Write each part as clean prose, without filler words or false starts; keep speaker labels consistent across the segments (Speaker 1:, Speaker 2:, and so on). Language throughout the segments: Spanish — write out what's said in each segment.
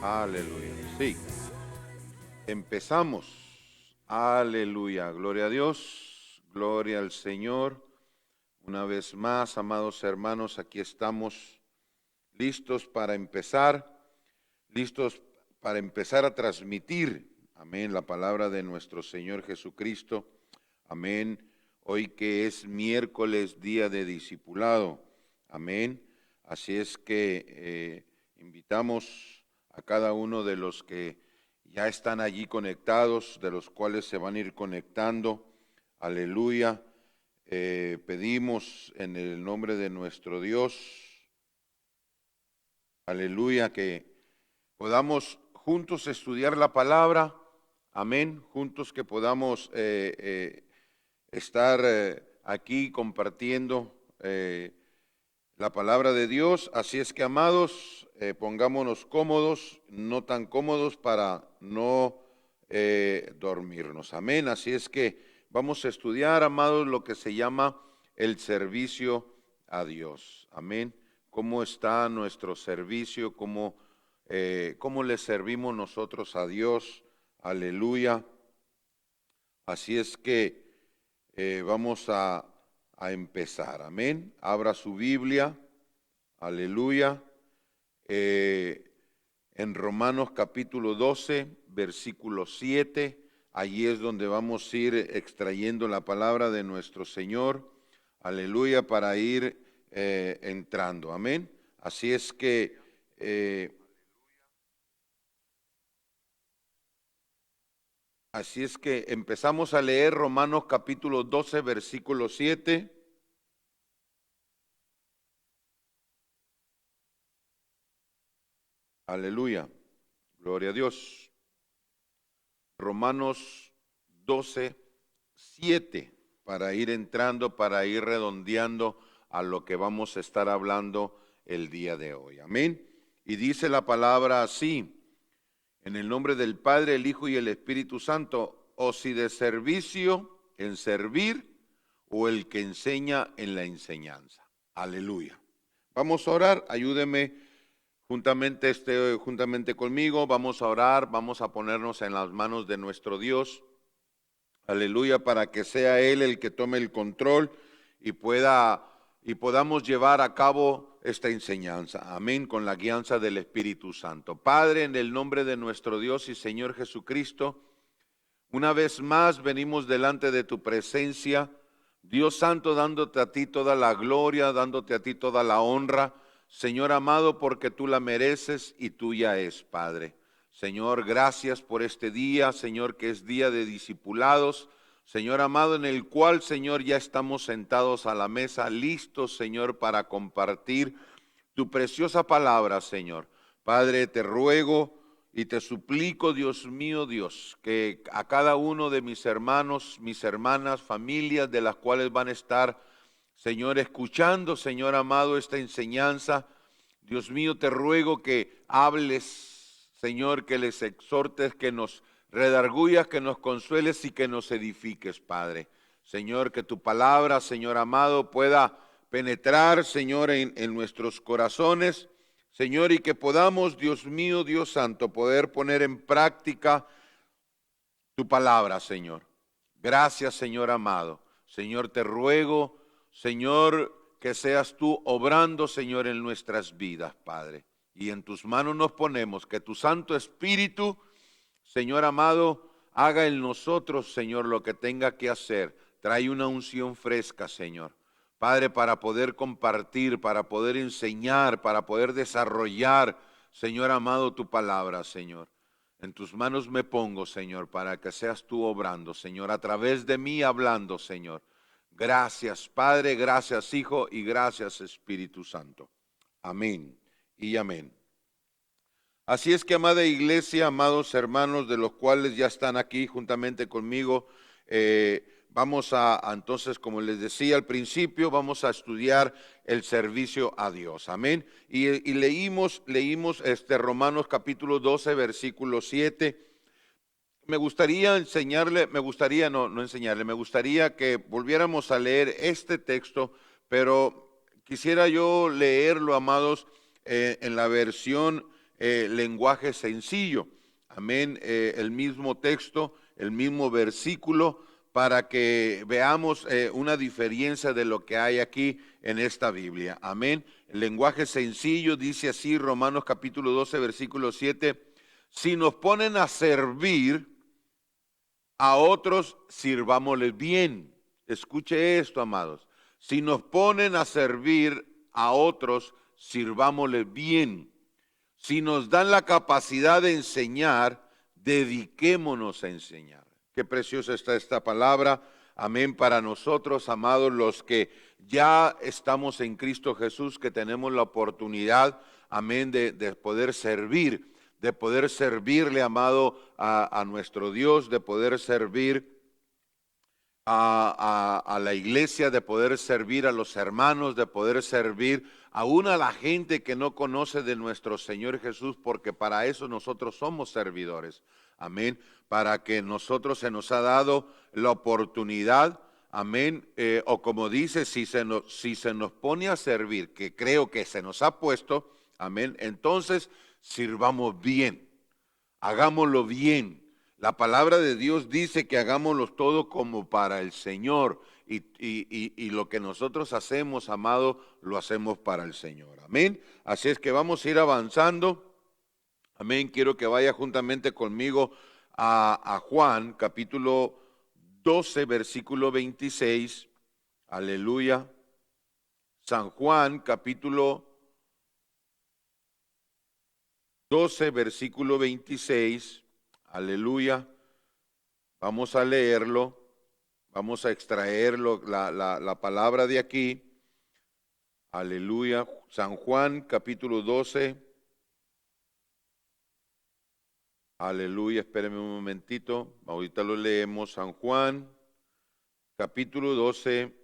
Speaker 1: Aleluya. Sí, empezamos. Aleluya. Gloria a Dios. Gloria al Señor. Una vez más, amados hermanos, aquí estamos listos para empezar, listos para empezar a transmitir, amén, la palabra de nuestro Señor Jesucristo. Amén. Hoy que es miércoles, día de discipulado. Amén. Así es que invitamos a cada uno de los que ya están allí conectados, de los cuales se van a ir conectando. Aleluya. Pedimos en el nombre de nuestro Dios, aleluya, que podamos juntos estudiar la palabra. Amén. Juntos que podamos estar aquí compartiendo la palabra de Dios. Así es que, amados, pongámonos cómodos, no tan cómodos para no dormirnos. Amén. Así es que vamos a estudiar, amados, lo que se llama el servicio a Dios. Amén. ¿Cómo está nuestro servicio? ¿Cómo le servimos nosotros a Dios? Aleluya. Así es que vamos a empezar. Amén. Abra su Biblia. Aleluya. En Romanos capítulo 12, versículo 7. Allí es donde vamos a ir extrayendo la palabra de nuestro Señor. Aleluya, para ir entrando. Amén. Así es que empezamos a leer Romanos capítulo 12, versículo 7. Aleluya. Gloria a Dios. Romanos 12, 7, para ir entrando, para ir redondeando a lo que vamos a estar hablando el día de hoy. Amén. Y dice la palabra así: en el nombre del Padre, el Hijo y el Espíritu Santo, o si de servicio en servir, o el que enseña en la enseñanza. Aleluya. Vamos a orar, ayúdeme juntamente conmigo, vamos a orar, vamos a ponernos en las manos de nuestro Dios. Aleluya, para que sea Él el que tome el control y podamos llevar a cabo esta enseñanza. Amén, con la guianza del Espíritu Santo. Padre, en el nombre de nuestro Dios y Señor Jesucristo, una vez más venimos delante de tu presencia, Dios Santo, dándote a ti toda la gloria, dándote a ti toda la honra, Señor amado, porque tú la mereces y tuya es, Padre. Señor, gracias por este día, Señor, que es día de discipulados, Señor amado, en el cual, Señor, ya estamos sentados a la mesa, listos, Señor, para compartir tu preciosa palabra, Señor. Padre, te ruego y te suplico, Dios mío, Dios, que a cada uno de mis hermanos, mis hermanas, familias de las cuales van a estar, Señor, escuchando, Señor amado, esta enseñanza, Dios mío, te ruego que hables, Señor, que les exhortes, que nos redarguyas, que nos consueles y que nos edifiques, Padre. Señor, que tu palabra, Señor amado, pueda penetrar, Señor, en nuestros corazones, Señor, y que podamos, Dios mío, Dios santo, poder poner en práctica tu palabra, Señor. Gracias, Señor amado. Señor, te ruego, Señor, que seas tú obrando, Señor, en nuestras vidas, Padre. Y en tus manos nos ponemos, que tu Santo Espíritu, Señor amado, haga en nosotros, Señor, lo que tenga que hacer. Trae una unción fresca, Señor. Padre, para poder compartir, para poder enseñar, para poder desarrollar, Señor amado, tu palabra, Señor. En tus manos me pongo, Señor, para que seas tú obrando, Señor, a través de mí hablando, Señor. Gracias, Padre, gracias, Hijo, y gracias, Espíritu Santo. Amén y amén. Así es que, amada iglesia, amados hermanos, de los cuales ya están aquí juntamente conmigo, vamos entonces, como les decía al principio, vamos a estudiar el servicio a Dios. Amén. Y leímos Romanos capítulo 12, versículo 7. Me gustaría me gustaría que volviéramos a leer este texto, pero quisiera yo leerlo, amados, en la versión lenguaje sencillo. Amén. El mismo texto, el mismo versículo, para que veamos una diferencia de lo que hay aquí en esta Biblia. Amén. El lenguaje sencillo dice así, Romanos capítulo 12, versículo 7, si nos ponen a servir a otros, sirvámosles bien. Escuche esto, amados. Si nos ponen a servir a otros, sirvámosles bien. Si nos dan la capacidad de enseñar, dediquémonos a enseñar. Qué preciosa está esta palabra. Amén para nosotros, amados, los que ya estamos en Cristo Jesús, que tenemos la oportunidad, amén, de poder servir, de poder servirle, amado, a nuestro Dios, de poder servir a la iglesia, de poder servir a los hermanos, de poder servir aún a la gente que no conoce de nuestro Señor Jesús, porque para eso nosotros somos servidores. Amén. Para que nosotros se nos ha dado la oportunidad, amén, o como dice, si se nos pone a servir, que creo que se nos ha puesto, amén, entonces sirvamos bien, hagámoslo bien. La palabra de Dios dice que hagámoslo todo como para el Señor y lo que nosotros hacemos, amado, lo hacemos para el Señor. Amén. Así es que vamos a ir avanzando. Amén. Quiero que vaya juntamente conmigo a Juan, capítulo 12, versículo 26. Aleluya. San Juan, capítulo 12, versículo 26. Aleluya. Vamos a leerlo. Vamos a extraerlo, la palabra de aquí. Aleluya. San Juan, capítulo 12. Aleluya. Espérenme un momentito. Ahorita lo leemos. San Juan, capítulo 12.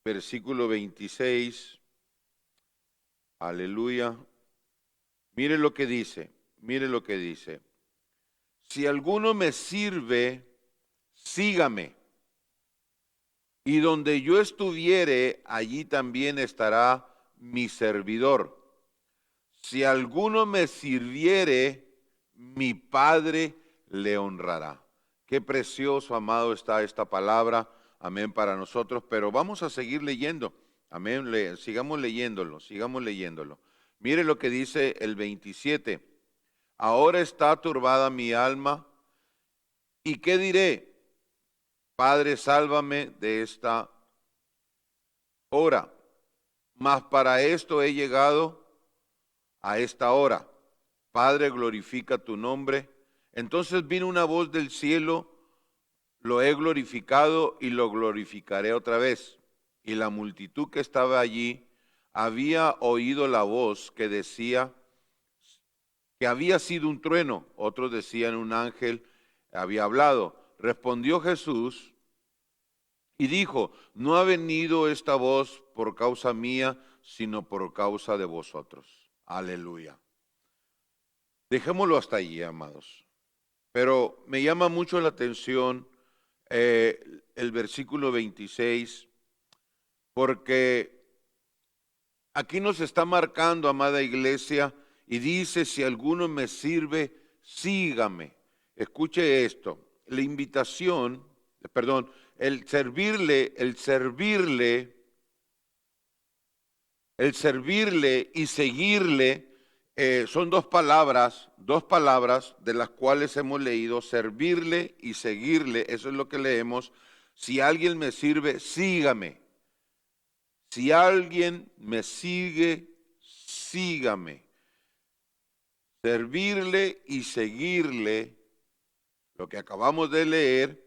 Speaker 1: Versículo 26. Aleluya. Mire lo que dice. Mire lo que dice. Si alguno me sirve, sígame. Y donde yo estuviere, allí también estará mi servidor. Si alguno me sirviere, mi Padre le honrará. Qué precioso, amado, está esta palabra. Amén para nosotros. Pero vamos a seguir leyendo. Amén. Sigamos leyéndolo, sigamos leyéndolo. Mire lo que dice el 27. Ahora está turbada mi alma. ¿Y qué diré? Padre, sálvame de esta hora. Mas para esto he llegado a esta hora. Padre, glorifica tu nombre. Entonces vino una voz del cielo, lo he glorificado y lo glorificaré otra vez. Y la multitud que estaba allí había oído la voz que decía que había sido un trueno. Otros decían un ángel había hablado. Respondió Jesús y dijo, no ha venido esta voz por causa mía, sino por causa de vosotros. Aleluya. Dejémoslo hasta allí, amados. Pero me llama mucho la atención el versículo 26, porque aquí nos está marcando, amada iglesia, y dice, si alguno me sirve, sígame. Escuche esto, la invitación, perdón, el servirle y seguirle, son dos palabras de las cuales hemos leído, servirle y seguirle, eso es lo que leemos. Si alguien me sirve, sígame. Si alguien me sigue, sígame. Servirle y seguirle, lo que acabamos de leer,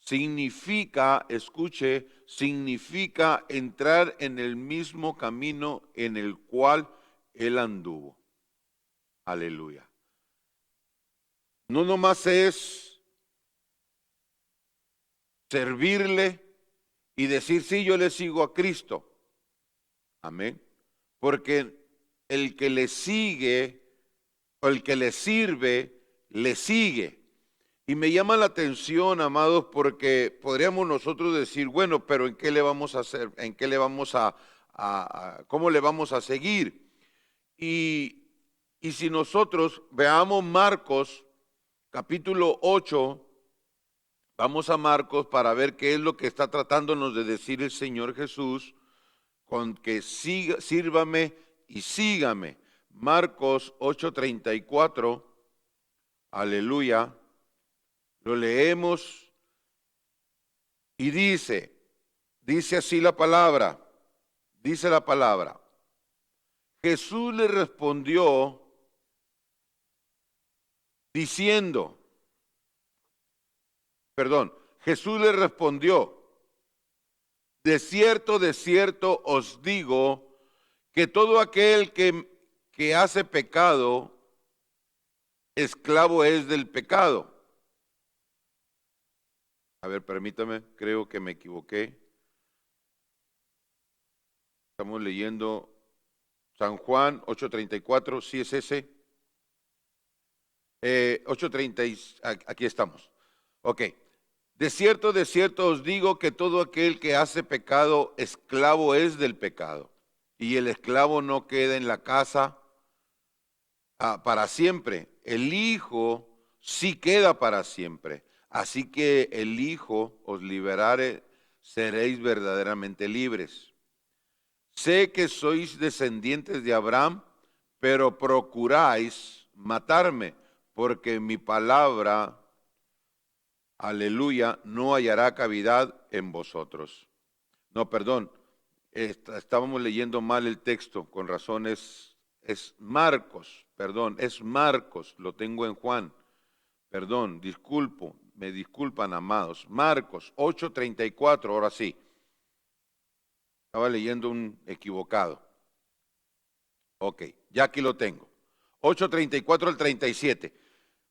Speaker 1: significa, escuche, significa entrar en el mismo camino en el cual él anduvo. Aleluya. No nomás es servirle y decir, sí, yo le sigo a Cristo. Amén. Porque el que le sigue o el que le sirve, le sigue. Y me llama la atención, amados, porque podríamos nosotros decir, bueno, pero ¿en qué le vamos a hacer? ¿En qué le vamos cómo le vamos a seguir? Y, y si nosotros veamos Marcos capítulo 8, vamos a Marcos para ver qué es lo que está tratándonos de decir el Señor Jesús con que sírvame y sígame. Marcos 8:34, aleluya, lo leemos y dice así la palabra, dice la palabra. Jesús le respondió diciendo, Jesús le respondió, de cierto os digo que todo aquel que hace pecado, esclavo es del pecado. A ver, permítame, creo que me equivoqué. Estamos leyendo San Juan 8:34, ¿sí es ese? 8:30, aquí estamos. Ok. De cierto os digo que todo aquel que hace pecado, esclavo es del pecado. Y el esclavo no queda en la casa para siempre. El Hijo sí queda para siempre. Así que el Hijo os liberare, seréis verdaderamente libres. Sé que sois descendientes de Abraham, pero procuráis matarme, porque mi palabra, aleluya, no hallará cavidad en vosotros. No, perdón, estábamos leyendo mal el texto, con razón es Marcos, perdón, es Marcos, lo tengo en Juan, perdón, me disculpan, amados. Marcos 8:34, ahora sí, estaba leyendo un equivocado. Ok, ya aquí lo tengo. 8:34 al 37.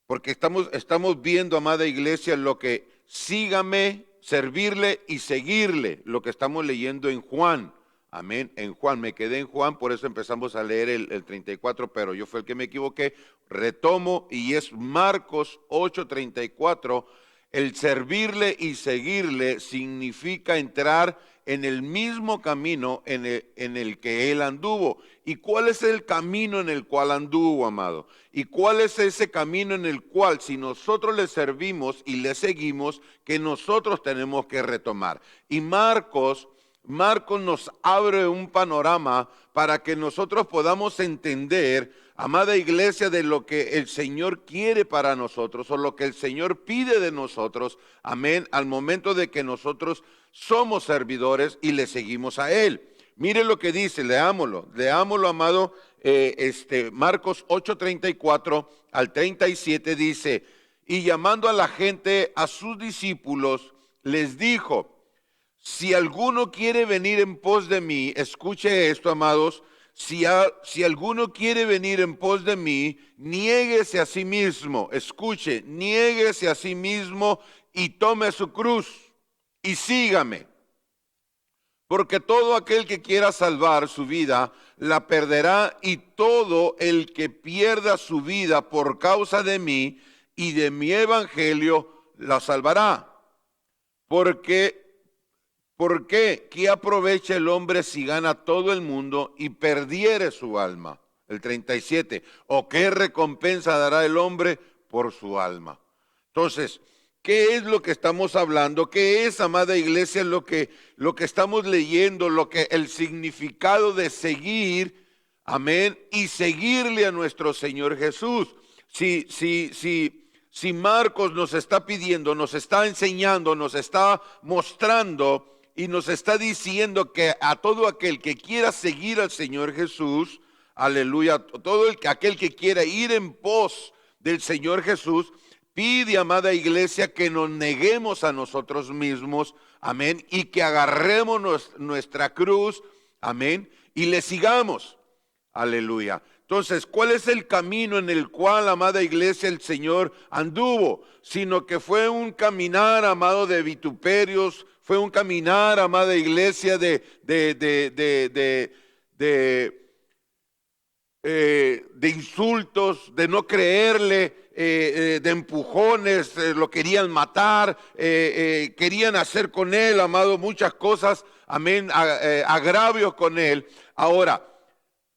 Speaker 1: Porque estamos viendo, amada iglesia, lo que sígame, servirle y seguirle, lo que estamos leyendo en Juan. Amén. En Juan, me quedé en Juan, por eso empezamos a leer el 34, pero yo fue el que me equivoqué. Retomo y es Marcos 8:34. El servirle y seguirle significa entrar en el mismo camino en el que él anduvo. ¿Y cuál es el camino en el cual anduvo, amado? ¿Y cuál es ese camino en el cual, si nosotros le servimos y le seguimos, que nosotros tenemos que retomar? Y Marcos nos abre un panorama para que nosotros podamos entender, amada iglesia, de lo que el Señor quiere para nosotros o lo que el Señor pide de nosotros, amén, al momento de que nosotros somos servidores y le seguimos a Él. Mire lo que dice, leámoslo, amado, Marcos 8:34 al 37 dice, y llamando a la gente, a sus discípulos, les dijo, si alguno quiere venir en pos de mí, escuche esto, amados, si alguno quiere venir en pos de mí, niéguese a sí mismo, escuche, niéguese a sí mismo y tome su cruz y sígame. Porque todo aquel que quiera salvar su vida, la perderá, y todo el que pierda su vida por causa de mí y de mi evangelio, la salvará. ¿Por qué? ¿Qué aprovecha el hombre si gana todo el mundo y perdiere su alma? El 37. ¿O qué recompensa dará el hombre por su alma? Entonces, ¿qué es lo que estamos hablando? ¿Qué es, amada iglesia, lo que estamos leyendo? Lo que el significado de seguir, amén, y seguirle a nuestro Señor Jesús. Si Marcos nos está pidiendo, nos está enseñando, nos está mostrando y nos está diciendo que a todo aquel que quiera seguir al Señor Jesús, aleluya, aquel que quiera ir en pos del Señor Jesús, pide, amada iglesia, que nos neguemos a nosotros mismos, amén, y que agarremos nuestra cruz, amén, y le sigamos, aleluya. Entonces, ¿cuál es el camino en el cual, amada iglesia, el Señor anduvo? Sino que fue un caminar, amado, de vituperios, fue un caminar, amada iglesia, de insultos, de no creerle, de empujones, lo querían matar, querían hacer con él, amado, muchas cosas, amén, agravios con él. Ahora,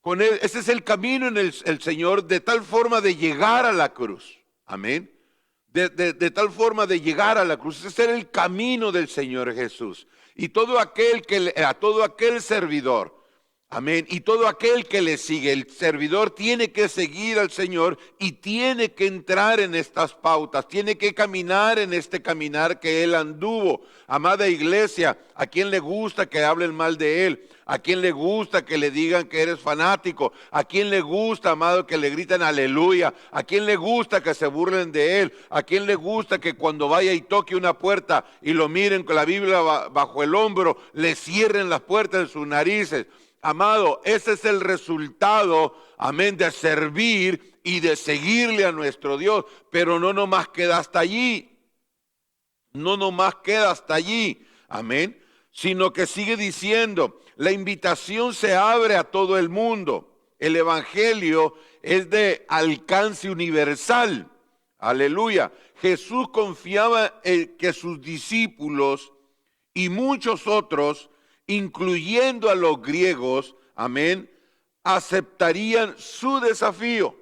Speaker 1: con él, ese es el camino en el Señor, de tal forma de llegar a la cruz, amén. De tal forma de llegar a la cruz. Ese era el camino del Señor Jesús. Y a todo aquel servidor, amén, y todo aquel que le sigue, el servidor tiene que seguir al Señor y tiene que entrar en estas pautas, tiene que caminar en este caminar que Él anduvo. Amada iglesia, ¿a quién le gusta que hablen mal de Él? ¿A quién le gusta que le digan que eres fanático? ¿A quién le gusta, amado, que le griten aleluya? ¿A quién le gusta que se burlen de él? ¿A quién le gusta que cuando vaya y toque una puerta y lo miren con la Biblia bajo el hombro, le cierren las puertas en sus narices? Amado, ese es el resultado, amén, de servir y de seguirle a nuestro Dios. Pero no nomás queda hasta allí. No nomás queda hasta allí, amén, sino que sigue diciendo, la invitación se abre a todo el mundo. El evangelio es de alcance universal. Aleluya. Jesús confiaba en que sus discípulos y muchos otros, incluyendo a los griegos, amén, aceptarían su desafío.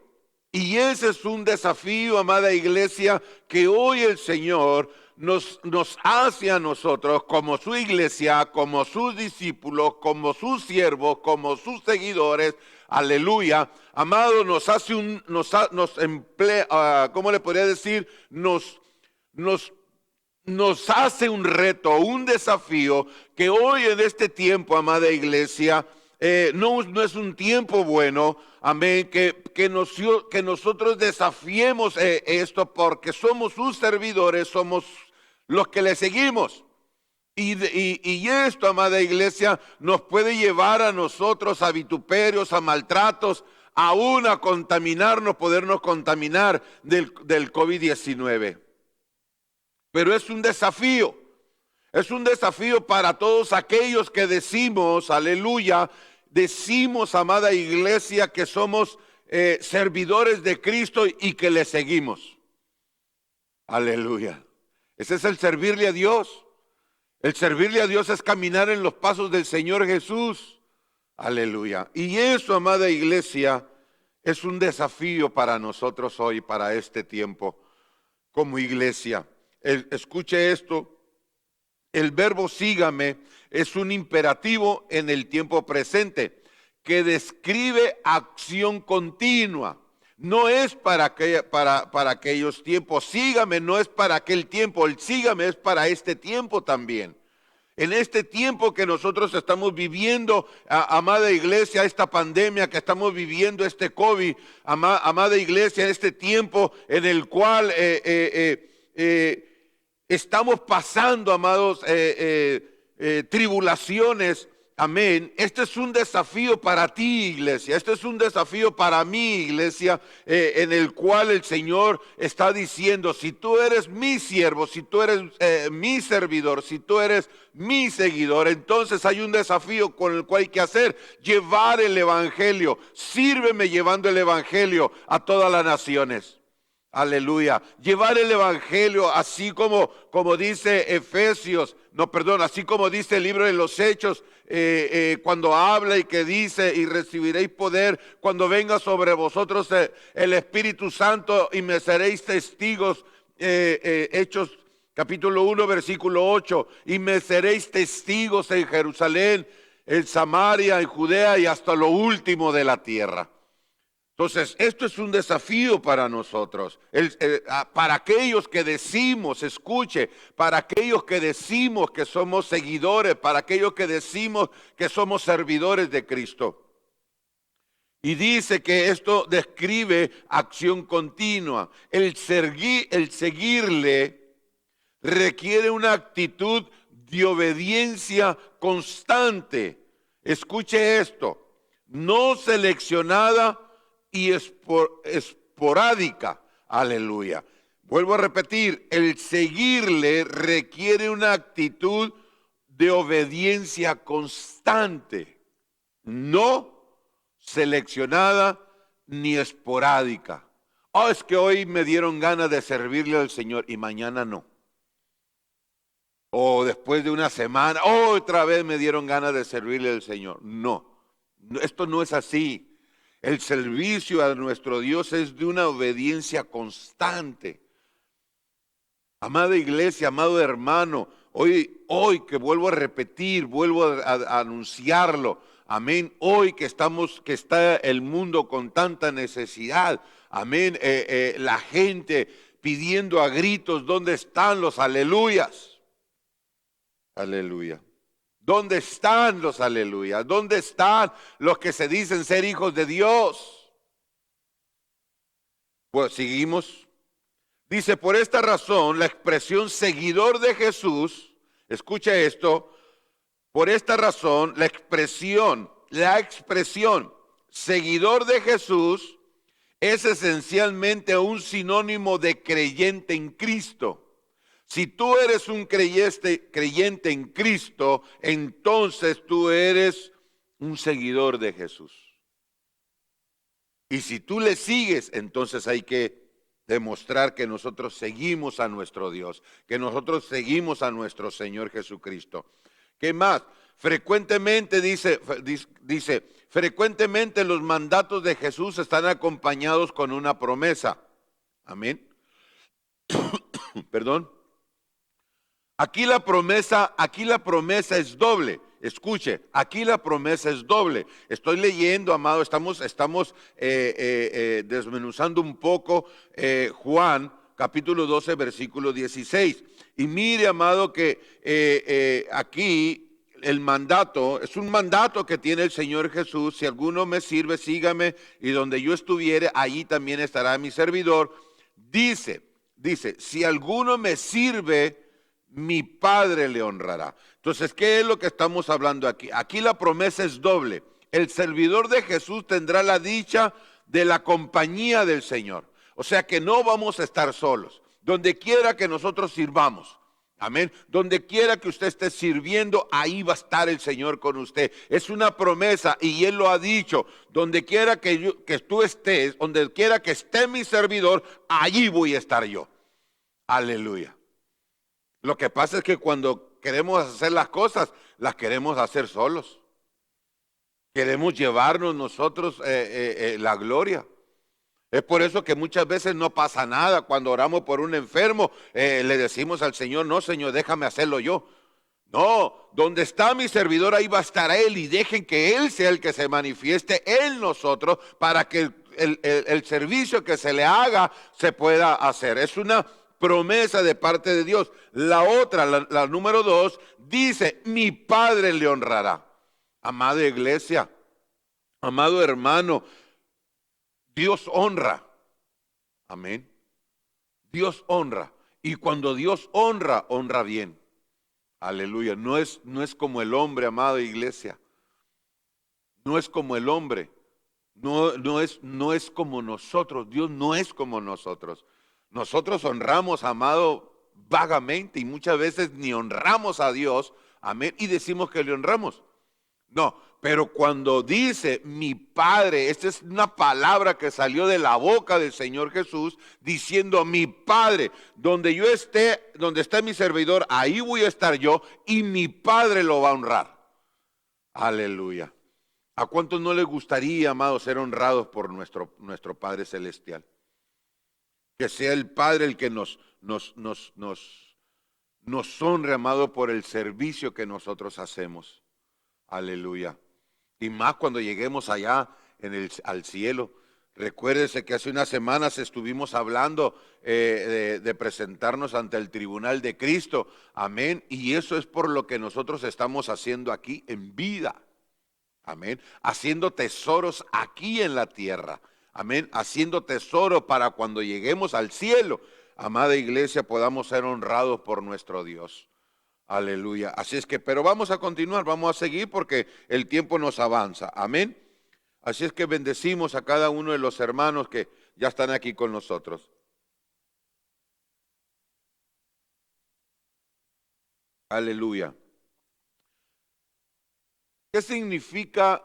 Speaker 1: Y ese es un desafío, amada iglesia, que hoy el Señor nos hace a nosotros como su iglesia, como sus discípulos, como sus siervos, como sus seguidores. Aleluya. Amado, nos emplea, ¿cómo le podría decir? Nos hace un reto, un desafío que hoy en este tiempo, amada iglesia, no es un tiempo bueno, amén, que nosotros desafiemos esto, porque somos sus servidores, somos los que le seguimos. Y esto, amada iglesia, nos puede llevar a nosotros a vituperios, a maltratos, aún a contaminarnos, podernos contaminar del COVID-19. Pero es un desafío. Es un desafío para todos aquellos que decimos, aleluya, decimos, amada iglesia, que somos servidores de Cristo y que le seguimos. Aleluya. Ese es el servirle a Dios. El servirle a Dios es caminar en los pasos del Señor Jesús. Aleluya. Y eso, amada iglesia, es un desafío para nosotros hoy, para este tiempo, como iglesia. Escuche esto. El verbo sígame es un imperativo en el tiempo presente que describe acción continua. No es para aquellos tiempos. Sígame no es para aquel tiempo. El sígame es para este tiempo también. En este tiempo que nosotros estamos viviendo, amada iglesia, esta pandemia que estamos viviendo, este COVID, amada iglesia, este tiempo en el cual estamos pasando, amados, tribulaciones, amén. Este es un desafío para ti, iglesia. Este es un desafío para mí, iglesia, en el cual el Señor está diciendo, si tú eres mi siervo, si tú eres mi servidor, si tú eres mi seguidor, entonces hay un desafío con el cual hay que hacer, llevar el evangelio. Sírveme llevando el evangelio a todas las naciones. Aleluya. Llevar el evangelio así como dice Efesios, así como dice el libro de los Hechos, cuando habla y que dice, y recibiréis poder cuando venga sobre vosotros el Espíritu Santo y me seréis testigos, Hechos capítulo 1 versículo 8, y me seréis testigos en Jerusalén, en Samaria, en Judea y hasta lo último de la tierra. Entonces, esto es un desafío para nosotros, para aquellos que decimos, escuche, para aquellos que decimos que somos seguidores, para aquellos que decimos que somos servidores de Cristo. Y dice que esto describe acción continua. El seguirle requiere una actitud de obediencia constante. Escuche esto, no seleccionada y esporádica. Aleluya. Vuelvo a repetir, el seguirle requiere una actitud de obediencia constante, no seleccionada ni esporádica. Oh, es que hoy me dieron ganas de servirle al Señor y mañana no. O después de una semana, otra vez me dieron ganas de servirle al Señor. No, esto no es así. El servicio a nuestro Dios es de una obediencia constante. Amada iglesia, amado hermano, hoy que vuelvo a repetir, vuelvo a anunciarlo. Amén. Hoy que que está el mundo con tanta necesidad. Amén. La gente pidiendo a gritos, ¿dónde están los aleluyas? Aleluya. ¿Dónde están los aleluyas? ¿Dónde están los que se dicen ser hijos de Dios? Pues seguimos. Dice, por esta razón, la expresión seguidor de Jesús, escucha esto, por esta razón, la expresión seguidor de Jesús es esencialmente un sinónimo de creyente en Cristo. Si tú eres un creyente en Cristo, entonces tú eres un seguidor de Jesús. Y si tú le sigues, entonces hay que demostrar que nosotros seguimos a nuestro Dios, que nosotros seguimos a nuestro Señor Jesucristo. ¿Qué más? Frecuentemente dice, frecuentemente los mandatos de Jesús están acompañados con una promesa. Amén. Perdón. Aquí la promesa es doble. Escuche, aquí la promesa es doble. Estoy leyendo, amado, estamos desmenuzando un poco Juan, capítulo 12, versículo 16. Y mire, amado, que aquí el mandato, es un mandato que tiene el Señor Jesús: si alguno me sirve, sígame, y donde yo estuviere, allí también estará mi servidor. Dice, si alguno me sirve, mi Padre le honrará. Entonces, ¿qué es lo que estamos hablando aquí? Aquí la promesa es doble. El servidor de Jesús tendrá la dicha de la compañía del Señor. O sea que no vamos a estar solos. Donde quiera que nosotros sirvamos, amén, donde quiera que usted esté sirviendo, ahí va a estar el Señor con usted. Es una promesa y Él lo ha dicho: donde quiera que tú estés, donde quiera que esté mi servidor, allí voy a estar yo. Aleluya. Lo que pasa es que cuando queremos hacer las cosas, las queremos hacer solos. Queremos llevarnos nosotros la gloria. Es por eso que muchas veces no pasa nada. Cuando oramos por un enfermo, le decimos al Señor: no, Señor, déjame hacerlo yo. No, donde está mi servidor, ahí va a estar Él, y dejen que Él sea el que se manifieste en nosotros para que el servicio que se le haga se pueda hacer. Es una promesa de parte de Dios. La otra, la número 2, dice: mi Padre le honrará. Amada iglesia, amado hermano, Dios honra. Amén. Dios honra. Y cuando Dios honra, honra bien. Aleluya. No es como el hombre, amada iglesia. No es como el hombre. No es como nosotros. Dios no es como nosotros. Nosotros honramos, amado, vagamente, y muchas veces ni honramos a Dios, amén, y decimos que le honramos. No, pero cuando dice mi Padre, esta es una palabra que salió de la boca del Señor Jesús, diciendo: mi Padre, donde yo esté, donde esté mi servidor, ahí voy a estar yo, y mi Padre lo va a honrar. Aleluya. ¿A cuántos no les gustaría, amados, ser honrados por nuestro Padre Celestial? Que sea el Padre el que nos honre, amado, por el servicio que nosotros hacemos. Aleluya. Y más cuando lleguemos allá al cielo. Recuérdese que hace unas semanas estuvimos hablando de presentarnos ante el tribunal de Cristo. Amén. Y eso es por lo que nosotros estamos haciendo aquí en vida. Amén. Haciendo tesoros aquí en la tierra. Amén. Haciendo tesoro para cuando lleguemos al cielo, amada iglesia, podamos ser honrados por nuestro Dios. Aleluya. Así es que, pero vamos a continuar, vamos a seguir porque el tiempo nos avanza. Amén. Así es que bendecimos a cada uno de los hermanos que ya están aquí con nosotros. Aleluya. ¿Qué significa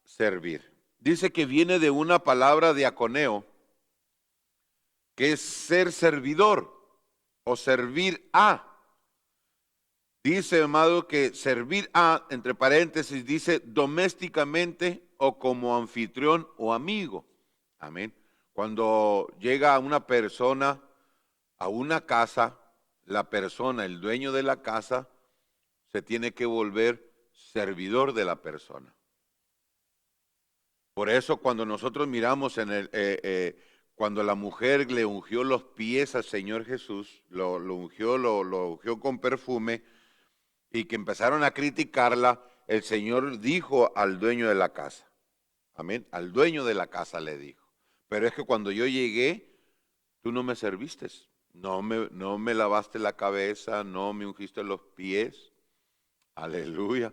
Speaker 1: servir? Dice que viene de una palabra diaconeo, que es ser servidor o servir a. Dice, amado, que servir a, entre paréntesis, dice domésticamente o como anfitrión o amigo. Amén. Cuando llega una persona a una casa, la persona, el dueño de la casa, se tiene que volver servidor de la persona. Por eso cuando nosotros miramos cuando la mujer le ungió los pies al Señor Jesús, lo ungió con perfume, y que empezaron a criticarla, el Señor dijo al dueño de la casa, amén, al dueño de la casa le dijo, pero es que cuando yo llegué, tú no me serviste, no me lavaste la cabeza, no me ungiste los pies, aleluya.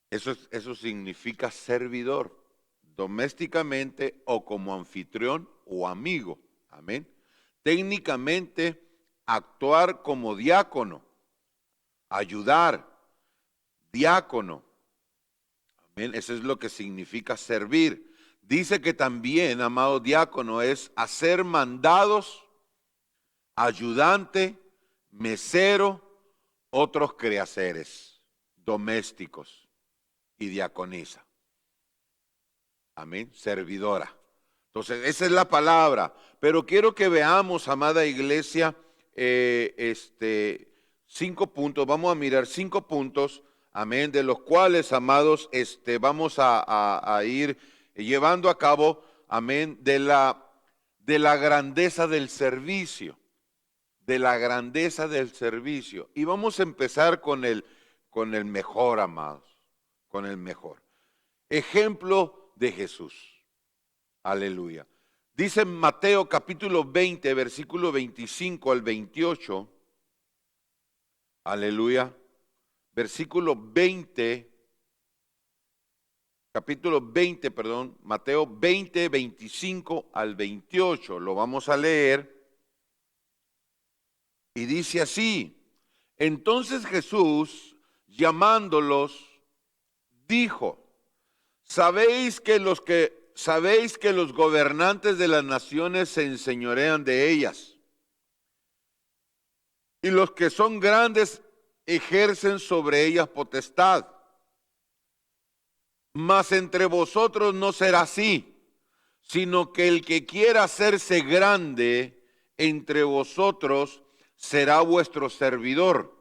Speaker 1: Eso significa servidor, domésticamente o como anfitrión o amigo, amén. Técnicamente, actuar como diácono, ayudar, diácono. Amén. Eso es lo que significa servir. Dice que también, amado diácono, es hacer mandados, ayudante, mesero, otros quehaceres domésticos y diaconisa. Amén. Servidora. Entonces, esa es la palabra. Pero quiero que veamos, amada iglesia, 5 puntos, vamos a mirar 5 puntos, amén, de los cuales, amados, vamos a ir llevando a cabo, amén, de la grandeza del servicio, de la grandeza del servicio. Y vamos a empezar con el mejor, amados, con el mejor. Ejemplo de Jesús. Aleluya. Dice en Mateo capítulo 20, versículo 25 al 28, aleluya, versículo 20, capítulo 20, perdón, Mateo 20, 25 al 28, lo vamos a leer, y dice así: entonces Jesús, llamándolos, dijo, ¿sabéis que los gobernantes de las naciones se enseñorean de ellas? Y los que son grandes ejercen sobre ellas potestad. Mas entre vosotros no será así, sino que el que quiera hacerse grande entre vosotros será vuestro servidor.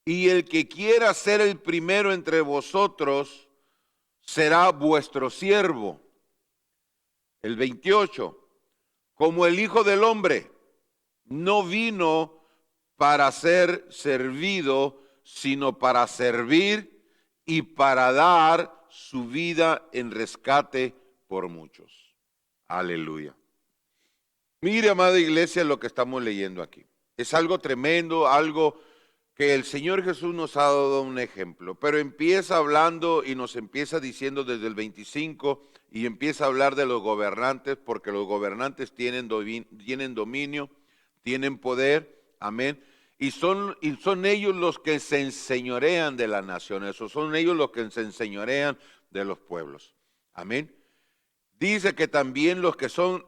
Speaker 1: Y el que quiera ser el primero entre vosotros será vuestro siervo. El 28, como el Hijo del Hombre no vino para ser servido, sino para servir y para dar su vida en rescate por muchos. Aleluya. Mire, amada iglesia, lo que estamos leyendo aquí. Es algo tremendo, algo que el Señor Jesús nos ha dado un ejemplo, pero empieza hablando y nos empieza diciendo desde el 25 y empieza a hablar de los gobernantes, porque los gobernantes tienen dominio, tienen poder, amén, y son ellos los que se enseñorean de las naciones, o son ellos los que se enseñorean de los pueblos, amén. Dice que también los que son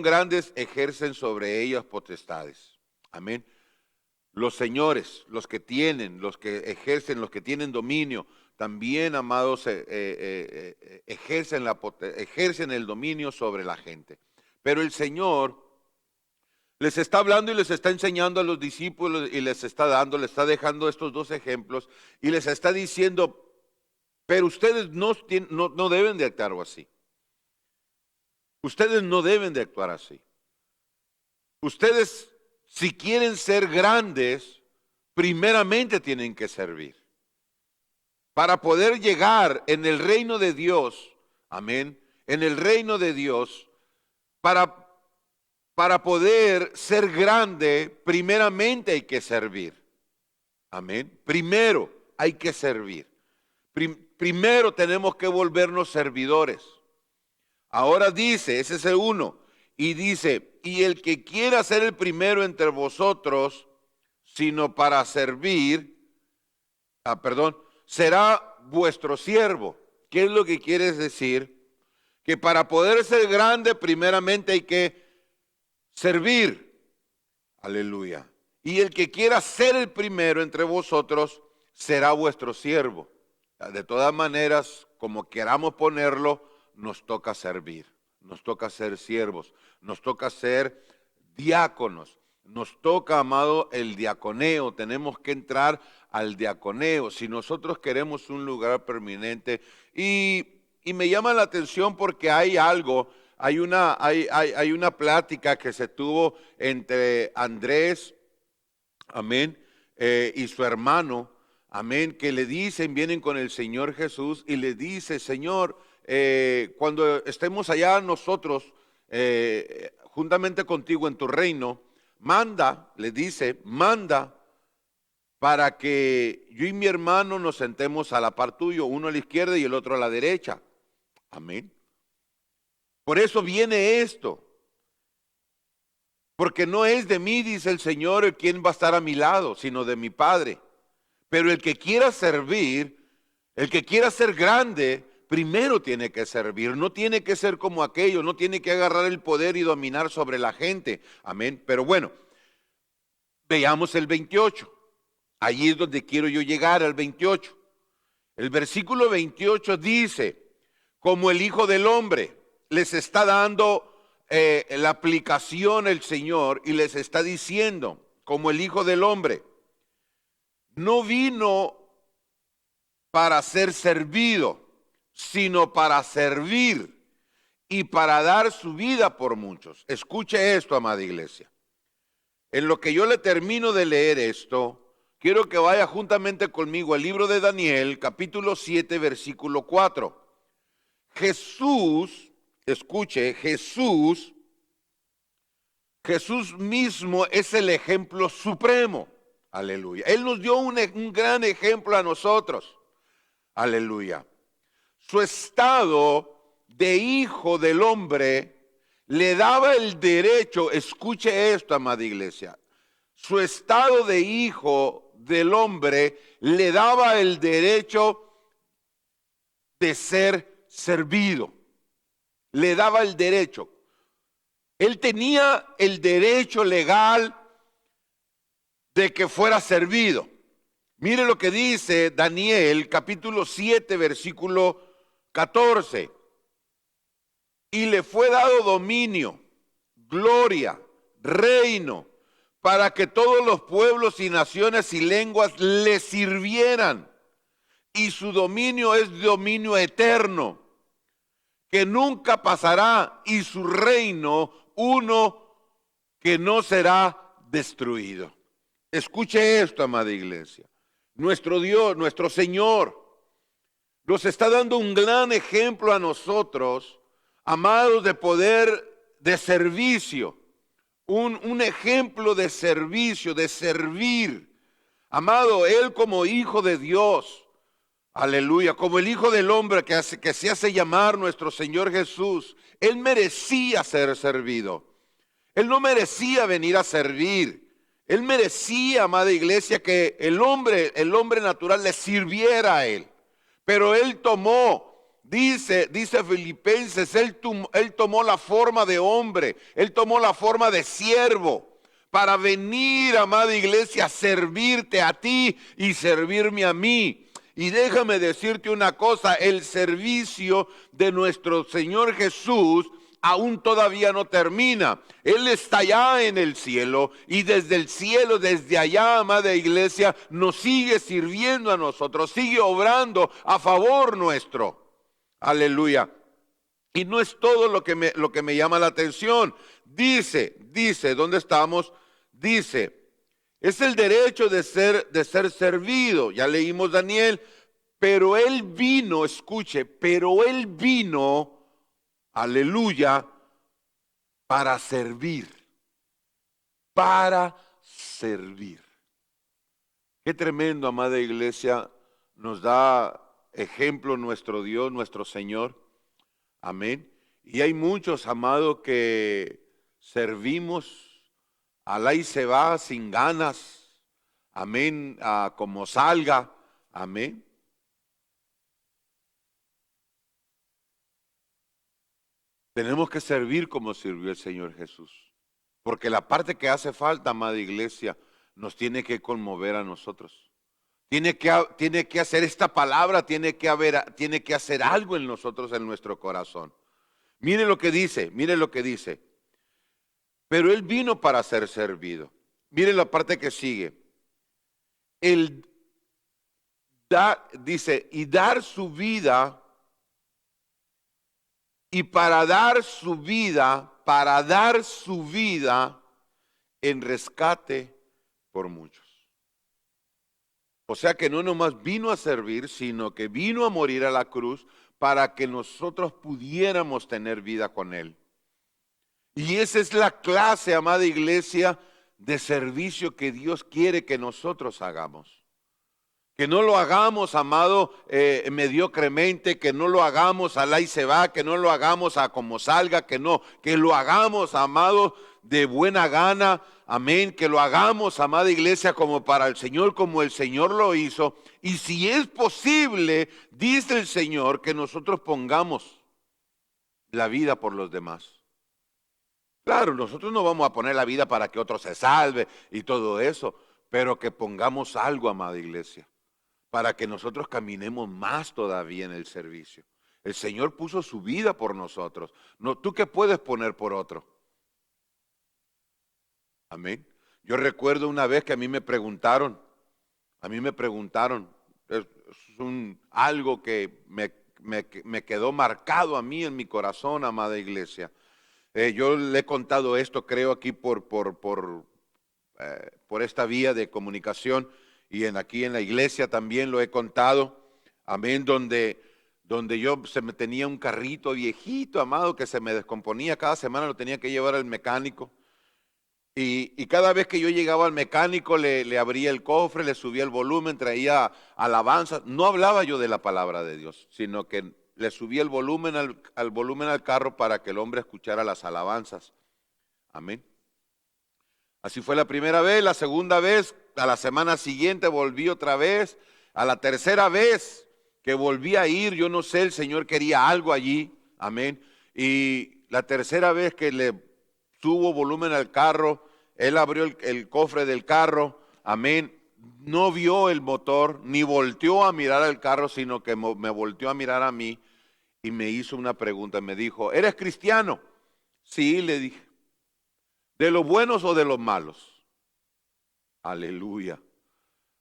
Speaker 1: grandes ejercen sobre ellos potestades, amén. Los señores, los que ejercen, los que tienen dominio, también, amados, ejercen el dominio sobre la gente. Pero el Señor les está hablando y les está enseñando a los discípulos y les está dejando estos 2 ejemplos y les está diciendo, pero ustedes no deben de actuar así. Ustedes no deben de actuar así. Ustedes, si quieren ser grandes, primeramente tienen que servir. Para poder llegar en el reino de Dios, amén, en el reino de Dios, para poder ser grande, primeramente hay que servir. Amén. Primero hay que servir. Primero tenemos que volvernos servidores. Ahora dice, ese es el 1, y dice, y el que quiera ser el primero entre vosotros, sino para servir, será vuestro siervo. ¿Qué es lo que quiere decir? que para poder ser grande primeramente hay que servir. Aleluya. Y el que quiera ser el primero entre vosotros será vuestro siervo. De todas maneras, como queramos ponerlo, nos toca servir, nos toca ser siervos, nos toca ser diáconos, nos toca, amado, el diaconeo. Tenemos que entrar al diaconeo si nosotros queremos un lugar permanente. Y me llama la atención porque hay algo, hay una plática que se tuvo entre Andrés, amén, y su hermano, amén, que le dicen, vienen con el Señor Jesús y le dice: Señor, cuando estemos allá nosotros, juntamente contigo en tu reino, manda, le dice, manda para que yo y mi hermano nos sentemos a la par tuyo, uno a la izquierda y el otro a la derecha. Amén. Por eso viene esto. Porque no es de mí, dice el Señor, el quien va a estar a mi lado, sino de mi Padre. Pero el que quiera servir, el que quiera ser grande, primero tiene que servir. No tiene que ser como aquellos, no tiene que agarrar el poder y dominar sobre la gente. Amén. Pero bueno, veamos el 28. Allí es donde quiero yo llegar, al 28. El versículo 28 dice: como el Hijo del Hombre les está dando la aplicación el Señor y les está diciendo, como el Hijo del Hombre, no vino para ser servido, sino para servir y para dar su vida por muchos. Escuche esto, amada iglesia. En lo que yo le termino de leer esto, quiero que vaya juntamente conmigo al libro de Daniel, capítulo 7, versículo 4. Jesús, escuche, Jesús mismo es el ejemplo supremo. Aleluya. Él nos dio un gran ejemplo a nosotros. Aleluya. Su estado de hijo del hombre le daba el derecho, escuche esto, amada iglesia, su estado de hijo del hombre le daba el derecho de ser servido. Le daba el derecho. Él tenía el derecho legal de que fuera servido. Mire lo que dice Daniel, capítulo 7, versículo 14. Y le fue dado dominio, gloria, reino, para que todos los pueblos y naciones y lenguas le sirvieran. Y su dominio es dominio eterno, que nunca pasará, y su reino uno que no será destruido. Escuche esto, amada iglesia. Nuestro Dios, nuestro Señor, nos está dando un gran ejemplo a nosotros, amados, de poder, de servicio. Un ejemplo de servicio, de servir. Amado, Él como Hijo de Dios, aleluya, como el Hijo del Hombre que se hace llamar nuestro Señor Jesús, Él merecía ser servido. Él no merecía venir a servir. Él merecía, amada iglesia, que el hombre natural le sirviera a Él. Pero Él tomó, dice Filipenses, él tomó la forma de hombre, Él tomó la forma de siervo para venir, amada iglesia, a servirte a ti y servirme a mí. Y déjame decirte una cosa, el servicio de nuestro Señor Jesús aún todavía no termina. Él está allá en el cielo y desde el cielo, desde allá, amada iglesia, nos sigue sirviendo a nosotros, sigue obrando a favor nuestro. Aleluya. Y no es todo lo que me llama la atención. Dice, ¿dónde estamos? Dice, es el derecho de ser servido. Ya leímos Daniel, pero Él vino, escuche, pero Él vino, aleluya, para servir. Para servir. Qué tremendo, amada iglesia, nos da ejemplo nuestro Dios, nuestro Señor. Amén. Y hay muchos, amados, que servimos, alá y se va sin ganas. Amén. Como salga. Amén. Tenemos que servir como sirvió el Señor Jesús. Porque la parte que hace falta, amada iglesia, nos tiene que conmover a nosotros. Tiene que hacer esta palabra, tiene que hacer algo en nosotros, en nuestro corazón. Mire lo que dice, mire lo que dice. Pero Él vino para ser servido. Mire la parte que sigue. Él dice, y dar su vida, y para dar su vida en rescate por muchos. O sea que no nomás vino a servir, sino que vino a morir a la cruz para que nosotros pudiéramos tener vida con Él. Y esa es la clase, amada iglesia, de servicio que Dios quiere que nosotros hagamos. Que no lo hagamos, amado, mediocremente, que no lo hagamos alá y se va, que no lo hagamos a como salga, que lo hagamos, amado, de buena gana, amén, que lo hagamos, amada iglesia, como para el Señor, como el Señor lo hizo. Y si es posible, dice el Señor, que nosotros pongamos la vida por los demás. Claro, nosotros no vamos a poner la vida para que otro se salve y todo eso, pero que pongamos algo, amada iglesia, para que nosotros caminemos más todavía en el servicio. El Señor puso su vida por nosotros. No, ¿tú qué puedes poner por otro? Amén. Yo recuerdo una vez que a mí me preguntaron, es algo que me quedó marcado a mí en mi corazón, amada iglesia. Yo le he contado esto, creo, aquí por esta vía de comunicación y aquí en la iglesia también lo he contado. Amén, donde se me tenía un carrito viejito, amado, que se me descomponía. Cada semana lo tenía que llevar al mecánico. Y cada vez que yo llegaba al mecánico, le abría el cofre, le subía el volumen, traía alabanzas. No hablaba yo de la palabra de Dios, sino que le subía el volumen al volumen al carro para que el hombre escuchara las alabanzas. Amén. Así fue la primera vez, la segunda vez, a la semana siguiente volví otra vez, a la tercera vez que volví a ir, yo no sé, el Señor quería algo allí, amén. Y la tercera vez que le subo volumen al carro, Él abrió el cofre del carro, amén. No vio el motor, ni volteó a mirar al carro, sino que me volteó a mirar a mí y me hizo una pregunta, me dijo, ¿eres cristiano? Sí, le dije. ¿De los buenos o de los malos? Aleluya.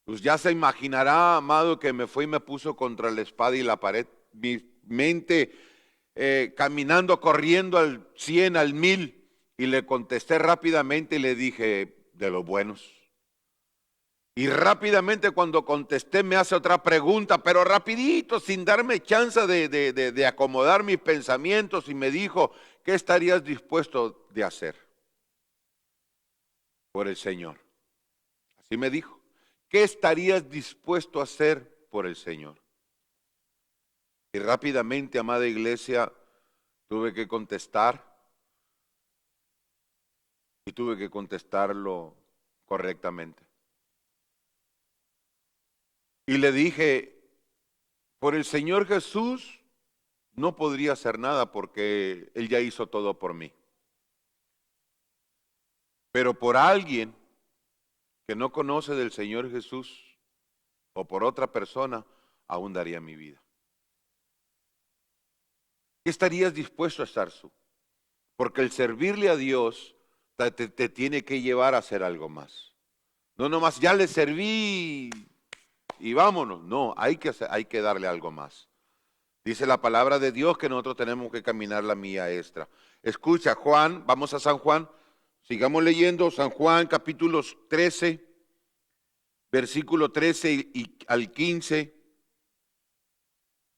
Speaker 1: Pues ya se imaginará, amado, que me fue y me puso contra la espada y la pared. Mi mente caminando, corriendo al 100, al 1000. Y le contesté rápidamente y le dije, de los buenos. Y rápidamente cuando contesté me hace otra pregunta, pero rapidito, sin darme chance de acomodar mis pensamientos. Y me dijo, ¿qué estarías dispuesto de hacer por el Señor? Así me dijo, ¿qué estarías dispuesto a hacer por el Señor? Y rápidamente, amada iglesia, tuve que contestar y tuve que contestarlo correctamente. Y le dije, por el Señor Jesús no podría hacer nada porque Él ya hizo todo por mí. Pero por alguien que no conoce del Señor Jesús o por otra persona, aún daría mi vida. ¿Qué estarías dispuesto a estar tú? Porque el servirle a Dios te tiene que llevar a hacer algo más. No nomás ya le serví y vámonos. No, hay que darle algo más. Dice la palabra de Dios que nosotros tenemos que caminar la milla extra. Escucha, Juan, vamos a San Juan. Sigamos leyendo San Juan capítulos 13, versículo 13 al 15.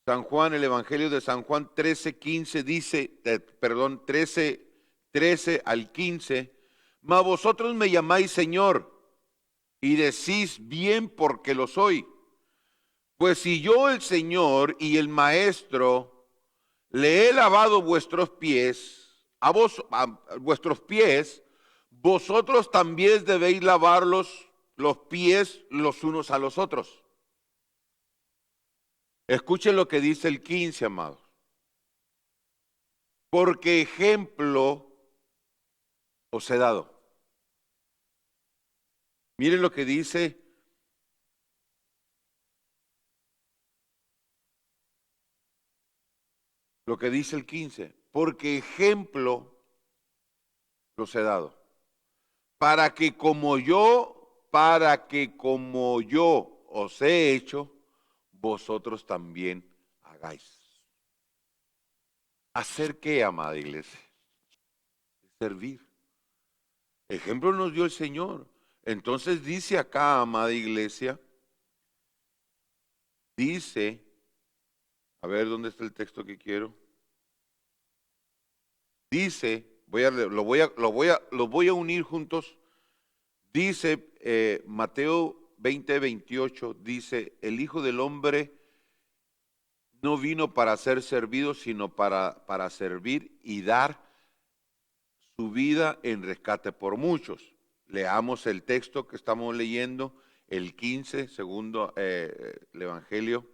Speaker 1: San Juan, el Evangelio de San Juan 13, 15 dice, 13 al 15. Mas vosotros me llamáis Señor y decís bien porque lo soy. Pues si yo el Señor y el Maestro le he lavado vuestros pies, vuestros pies, vosotros también debéis lavar los pies los unos a los otros. Escuchen lo que dice el 15, amados. porque ejemplo os he dado. Miren lo que dice el 15, porque ejemplo los he dado, para que como yo os he hecho, vosotros también hagáis. ¿Hacer qué, amada iglesia? Servir. Ejemplo nos dio el Señor. Entonces dice acá, amada iglesia, dice, a ver dónde está el texto que quiero. Dice, lo voy a unir juntos. Dice Mateo 20:28, dice, el Hijo del Hombre no vino para ser servido, sino para servir y dar su vida en rescate por muchos. Leamos el texto que estamos leyendo, el 15, segundo el Evangelio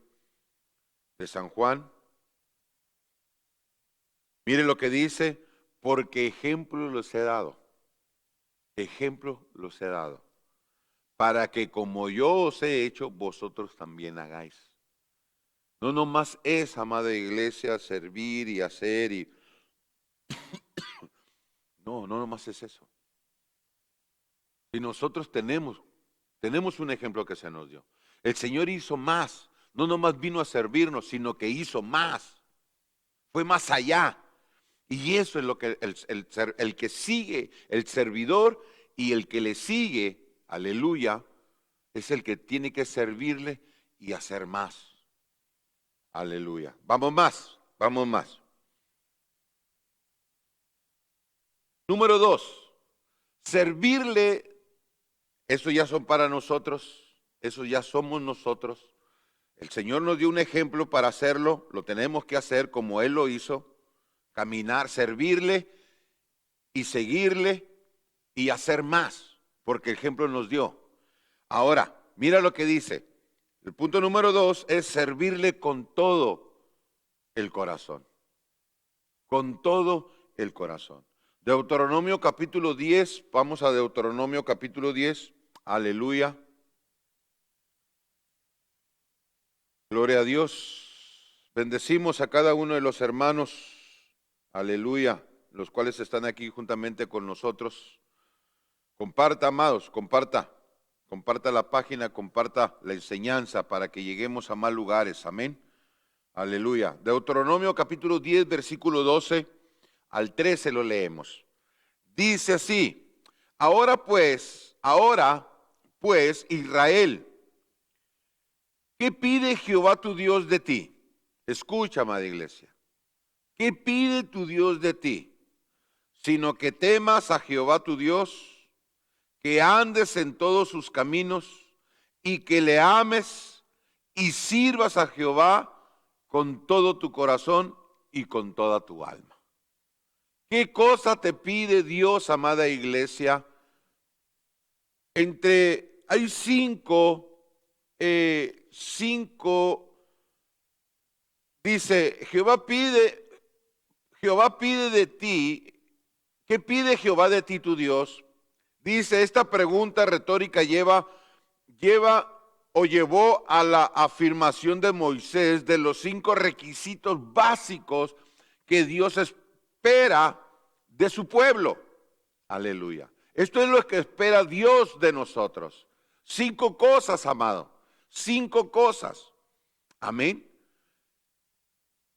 Speaker 1: de San Juan. Mire lo que dice, porque ejemplo los he dado, para que como yo os he hecho, vosotros también hagáis. No nomás es, amada iglesia, servir y hacer y... No nomás es eso. Y nosotros tenemos un ejemplo que se nos dio. El Señor hizo más, no nomás vino a servirnos, sino que hizo más. Fue más allá. Y eso es lo que el que sigue, el servidor y el que le sigue, aleluya, es el que tiene que servirle y hacer más. Aleluya. Vamos más. Número 2, servirle, eso ya son para nosotros, eso ya somos nosotros. El Señor nos dio un ejemplo para hacerlo, lo tenemos que hacer como Él lo hizo, caminar, servirle y seguirle y hacer más, porque el ejemplo nos dio. Ahora, mira lo que dice. El punto número 2 es servirle con todo el corazón. Con todo el corazón. Deuteronomio capítulo 10, vamos a Deuteronomio capítulo 10, aleluya. Gloria a Dios. Bendecimos a cada uno de los hermanos, aleluya, los cuales están aquí juntamente con nosotros. Comparta, amados, comparta la página, comparta la enseñanza para que lleguemos a más lugares, amén. Aleluya. Deuteronomio capítulo 10, versículo 12 al 13 lo leemos. Dice así, ahora pues, Israel, ¿qué pide Jehová tu Dios de ti? Escucha, amada iglesia. ¿Qué pide tu Dios de ti? Sino que temas a Jehová tu Dios, que andes en todos sus caminos y que le ames y sirvas a Jehová con todo tu corazón y con toda tu alma. ¿Qué cosa te pide Dios, amada iglesia? Hay cinco, dice, Jehová pide de ti, ¿qué pide Jehová de ti tu Dios? Dice, esta pregunta retórica llevó a la afirmación de Moisés de los 5 requisitos básicos que Dios espera de su pueblo. Aleluya. Esto es lo que espera Dios de nosotros. 5 cosas, amado. 5 cosas. Amén.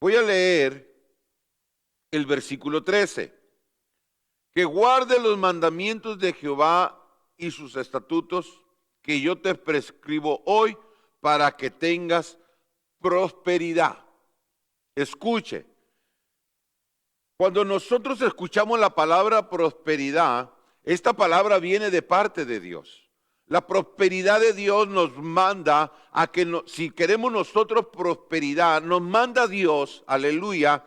Speaker 1: Voy a leer el versículo 13. Que guarde los mandamientos de Jehová y sus estatutos que yo te prescribo hoy para que tengas prosperidad. Escuche, cuando nosotros escuchamos la palabra prosperidad, esta palabra viene de parte de Dios. La prosperidad de Dios nos manda a que si queremos nosotros prosperidad, nos manda Dios, aleluya,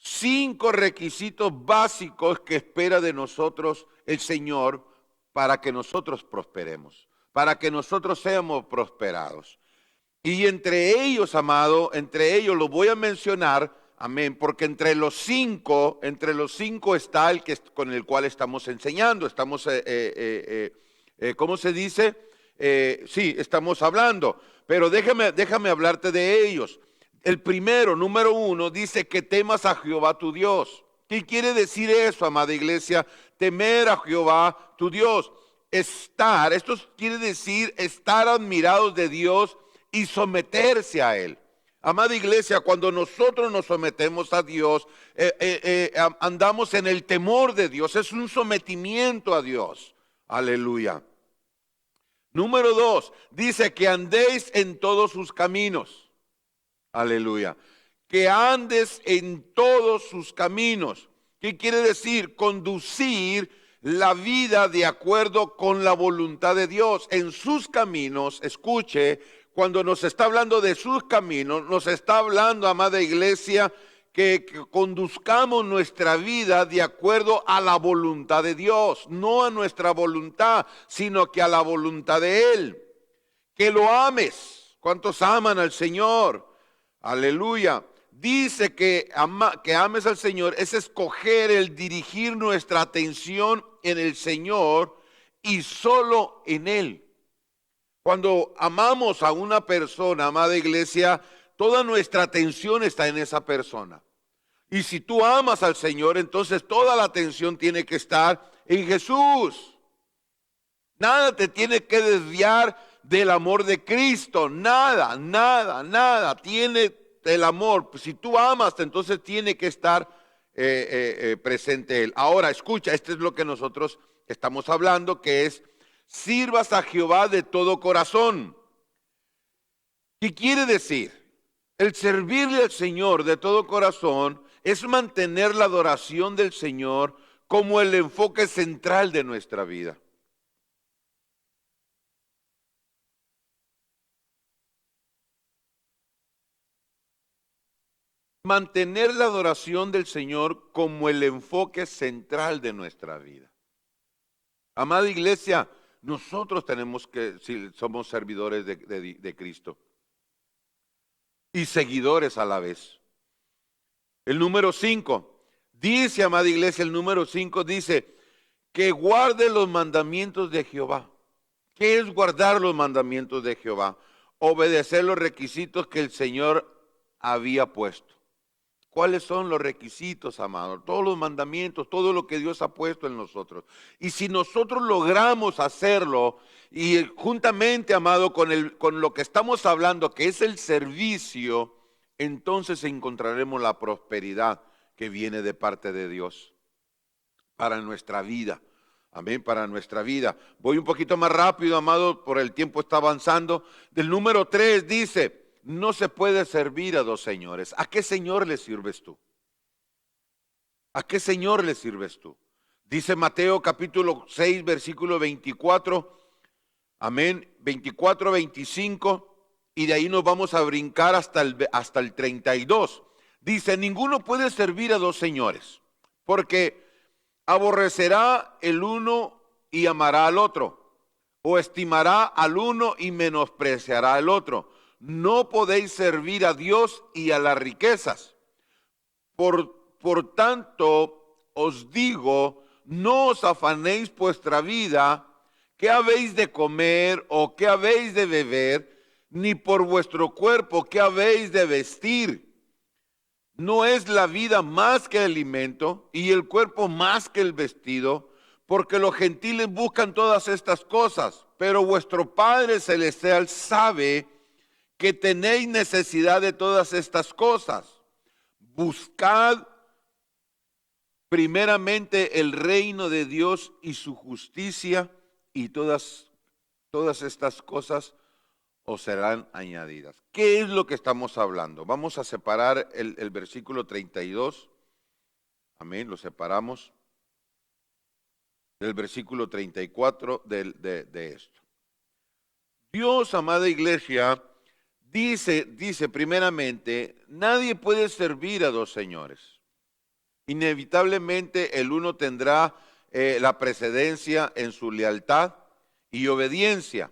Speaker 1: 5 requisitos básicos que espera de nosotros el Señor para que nosotros prosperemos, para que nosotros seamos prosperados. Y entre ellos, amado, los voy a mencionar, Amén, porque entre los cinco está el que con el cual estamos enseñando, estamos, ¿cómo se dice? Sí, estamos hablando, pero déjame hablarte de ellos. El primero, número uno, dice que temas a Jehová tu Dios. ¿Qué quiere decir eso, amada iglesia? Temer a Jehová tu Dios. Esto quiere decir estar admirados de Dios y someterse a Él. Amada iglesia, cuando nosotros nos sometemos a Dios, andamos en el temor de Dios, es un sometimiento a Dios. Aleluya. Número dos, dice que andéis en todos sus caminos. Aleluya. Que andes en todos sus caminos. ¿Qué quiere decir? Conducir la vida de acuerdo con la voluntad de Dios. En sus caminos, escuche, cuando nos está hablando de sus caminos, nos está hablando, amada iglesia, que conduzcamos nuestra vida de acuerdo a la voluntad de Dios, no a nuestra voluntad, sino que a la voluntad de Él. Que lo ames. ¿Cuántos aman al Señor? Aleluya. Dice que ames al Señor es escoger el dirigir nuestra atención en el Señor y solo en Él. Cuando amamos a una persona, amada iglesia, toda nuestra atención está en esa persona. Y si tú amas al Señor, entonces toda la atención tiene que estar en Jesús. Nada te tiene que desviar del amor de Cristo. Nada, nada, nada. Tiene el amor. Si tú amas, entonces tiene que estar presente Él. Ahora, escucha, esto es lo que nosotros estamos hablando, que es: sirvas a Jehová de todo corazón. ¿Qué quiere decir? El servirle al Señor de todo corazón es mantener la adoración del Señor como el enfoque central de nuestra vida. Mantener la adoración del Señor como el enfoque central de nuestra vida. Amada iglesia, nosotros tenemos que, si somos servidores de Cristo y seguidores a la vez. El número 5 dice, amada iglesia, el número 5 dice que guarde los mandamientos de Jehová. ¿Qué es guardar los mandamientos de Jehová? Obedecer los requisitos que el Señor había puesto. ¿Cuáles son los requisitos, amado? Todos los mandamientos, todo lo que Dios ha puesto en nosotros. Y si nosotros logramos hacerlo, y juntamente, amado, con lo que estamos hablando, que es el servicio, entonces encontraremos la prosperidad que viene de parte de Dios para nuestra vida. Amén, para nuestra vida. Voy un poquito más rápido, amado, por el tiempo está avanzando. Del número 3 dice: no se puede servir a dos señores. ¿A qué señor le sirves tú? ¿A qué señor le sirves tú? Dice Mateo capítulo 6, versículo 24. Amén. 24, 25. Y de ahí nos vamos a brincar hasta el 32. Dice: ninguno puede servir a dos señores, porque aborrecerá el uno y amará al otro, o estimará al uno y menospreciará al otro. No podéis servir a Dios y a las riquezas. Por tanto, os digo, no os afanéis vuestra vida, qué habéis de comer o qué habéis de beber, ni por vuestro cuerpo, qué habéis de vestir. ¿No es la vida más que el alimento y el cuerpo más que el vestido? Porque los gentiles buscan todas estas cosas, pero vuestro Padre Celestial sabe que tenéis necesidad de todas estas cosas. Buscad primeramente el reino de Dios y su justicia, y todas estas cosas os serán añadidas. ¿Qué es lo que estamos hablando? Vamos a separar el versículo 32. Amén, lo separamos del versículo 34 de esto. Dios, amada iglesia, dice primeramente, nadie puede servir a dos señores. Inevitablemente el uno tendrá la precedencia en su lealtad y obediencia.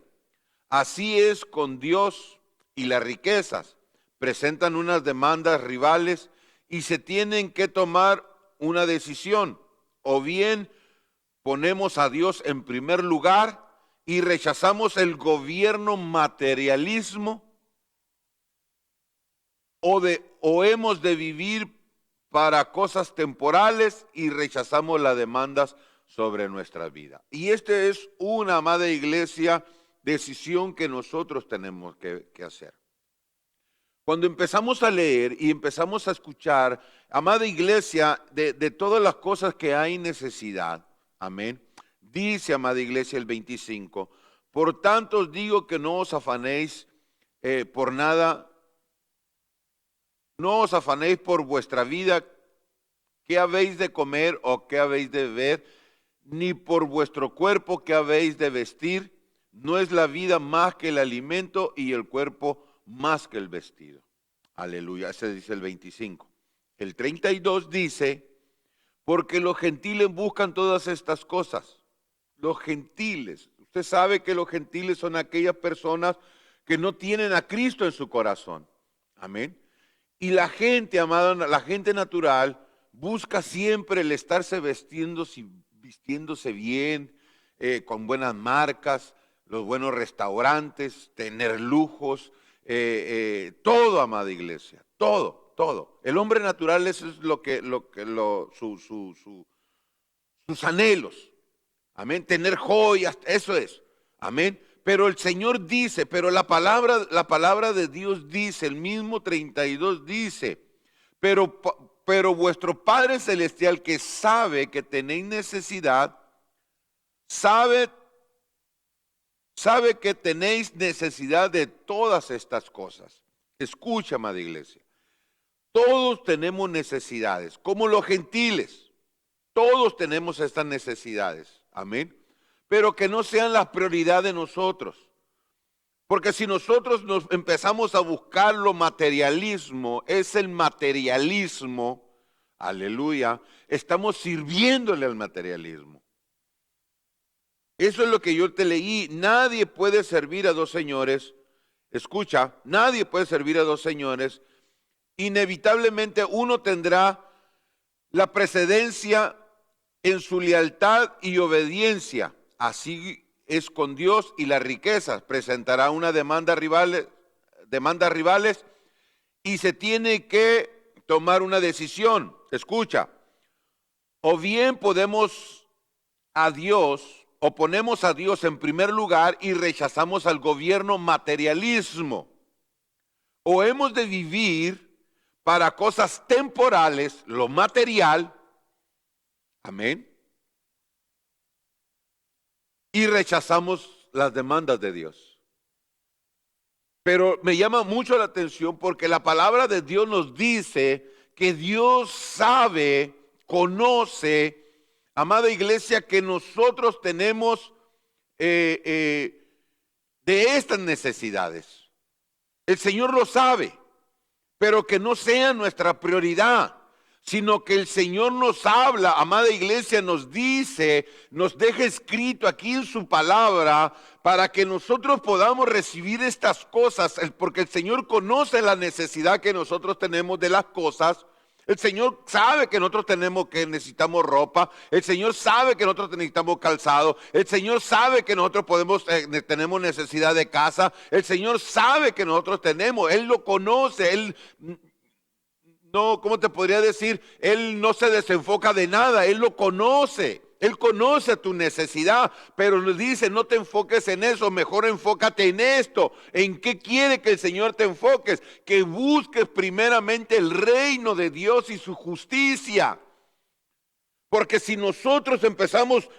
Speaker 1: Así es con Dios y las riquezas. Presentan unas demandas rivales y se tienen que tomar una decisión. O bien ponemos a Dios en primer lugar y rechazamos el gobierno materialismo, o hemos de vivir para cosas temporales y rechazamos las demandas sobre nuestra vida. Y esta es una, amada iglesia, decisión que nosotros tenemos que hacer. Cuando empezamos a leer y empezamos a escuchar, amada iglesia, de todas las cosas que hay necesidad, amén, dice, amada iglesia, el 25, por tanto os digo que no os afanéis por nada. No os afanéis por vuestra vida, qué habéis de comer o qué habéis de beber, ni por vuestro cuerpo, qué habéis de vestir. No es la vida más que el alimento y el cuerpo más que el vestido. Aleluya, ese dice el 25. El 32 dice, porque los gentiles buscan todas estas cosas. Los gentiles, usted sabe que los gentiles son aquellas personas que no tienen a Cristo en su corazón. Amén. Y la gente, amada, la gente natural busca siempre el estarse vistiéndose bien, con buenas marcas, los buenos restaurantes, tener lujos, todo, amada iglesia, todo. El hombre natural, eso es sus anhelos. Amén. Tener joyas, eso es. Amén. Pero el Señor dice, pero la palabra de Dios dice, el mismo 32 dice, pero vuestro Padre Celestial, que sabe que tenéis necesidad, sabe que tenéis necesidad de todas estas cosas. Escucha, amada iglesia, todos tenemos necesidades, como los gentiles, todos tenemos estas necesidades, amén. Pero que no sean la prioridad de nosotros. Porque si nosotros nos empezamos a buscar lo materialismo, es el materialismo, aleluya, estamos sirviéndole al materialismo. Eso es lo que yo te leí. Nadie puede servir a dos señores. Escucha, nadie puede servir a dos señores. Inevitablemente uno tendrá la precedencia en su lealtad y obediencia. Así es con Dios y las riquezas. Presentará una demandas rivales y se tiene que tomar una decisión. Escucha, o bien ponemos a Dios en primer lugar y rechazamos al gobierno materialismo. O hemos de vivir para cosas temporales, lo material, amén, y rechazamos las demandas de Dios. Pero me llama mucho la atención porque la palabra de Dios nos dice que Dios sabe, conoce, amada iglesia, que nosotros tenemos de estas necesidades. El Señor lo sabe, pero que no sea nuestra prioridad, sino que el Señor nos habla, amada iglesia, nos dice, nos deja escrito aquí en su palabra para que nosotros podamos recibir estas cosas, porque el Señor conoce la necesidad que nosotros tenemos de las cosas. El Señor sabe que nosotros necesitamos ropa. El Señor sabe que nosotros necesitamos calzado. El Señor sabe que nosotros tenemos necesidad de casa. El Señor sabe que nosotros tenemos. Él lo conoce. Él no, ¿cómo te podría decir? Él no se desenfoca de nada. Él lo conoce. Él conoce tu necesidad, pero nos dice, no te enfoques en eso, mejor enfócate en esto. ¿En qué quiere que el Señor te enfoques? Que busques primeramente el reino de Dios y su justicia. Porque si nosotros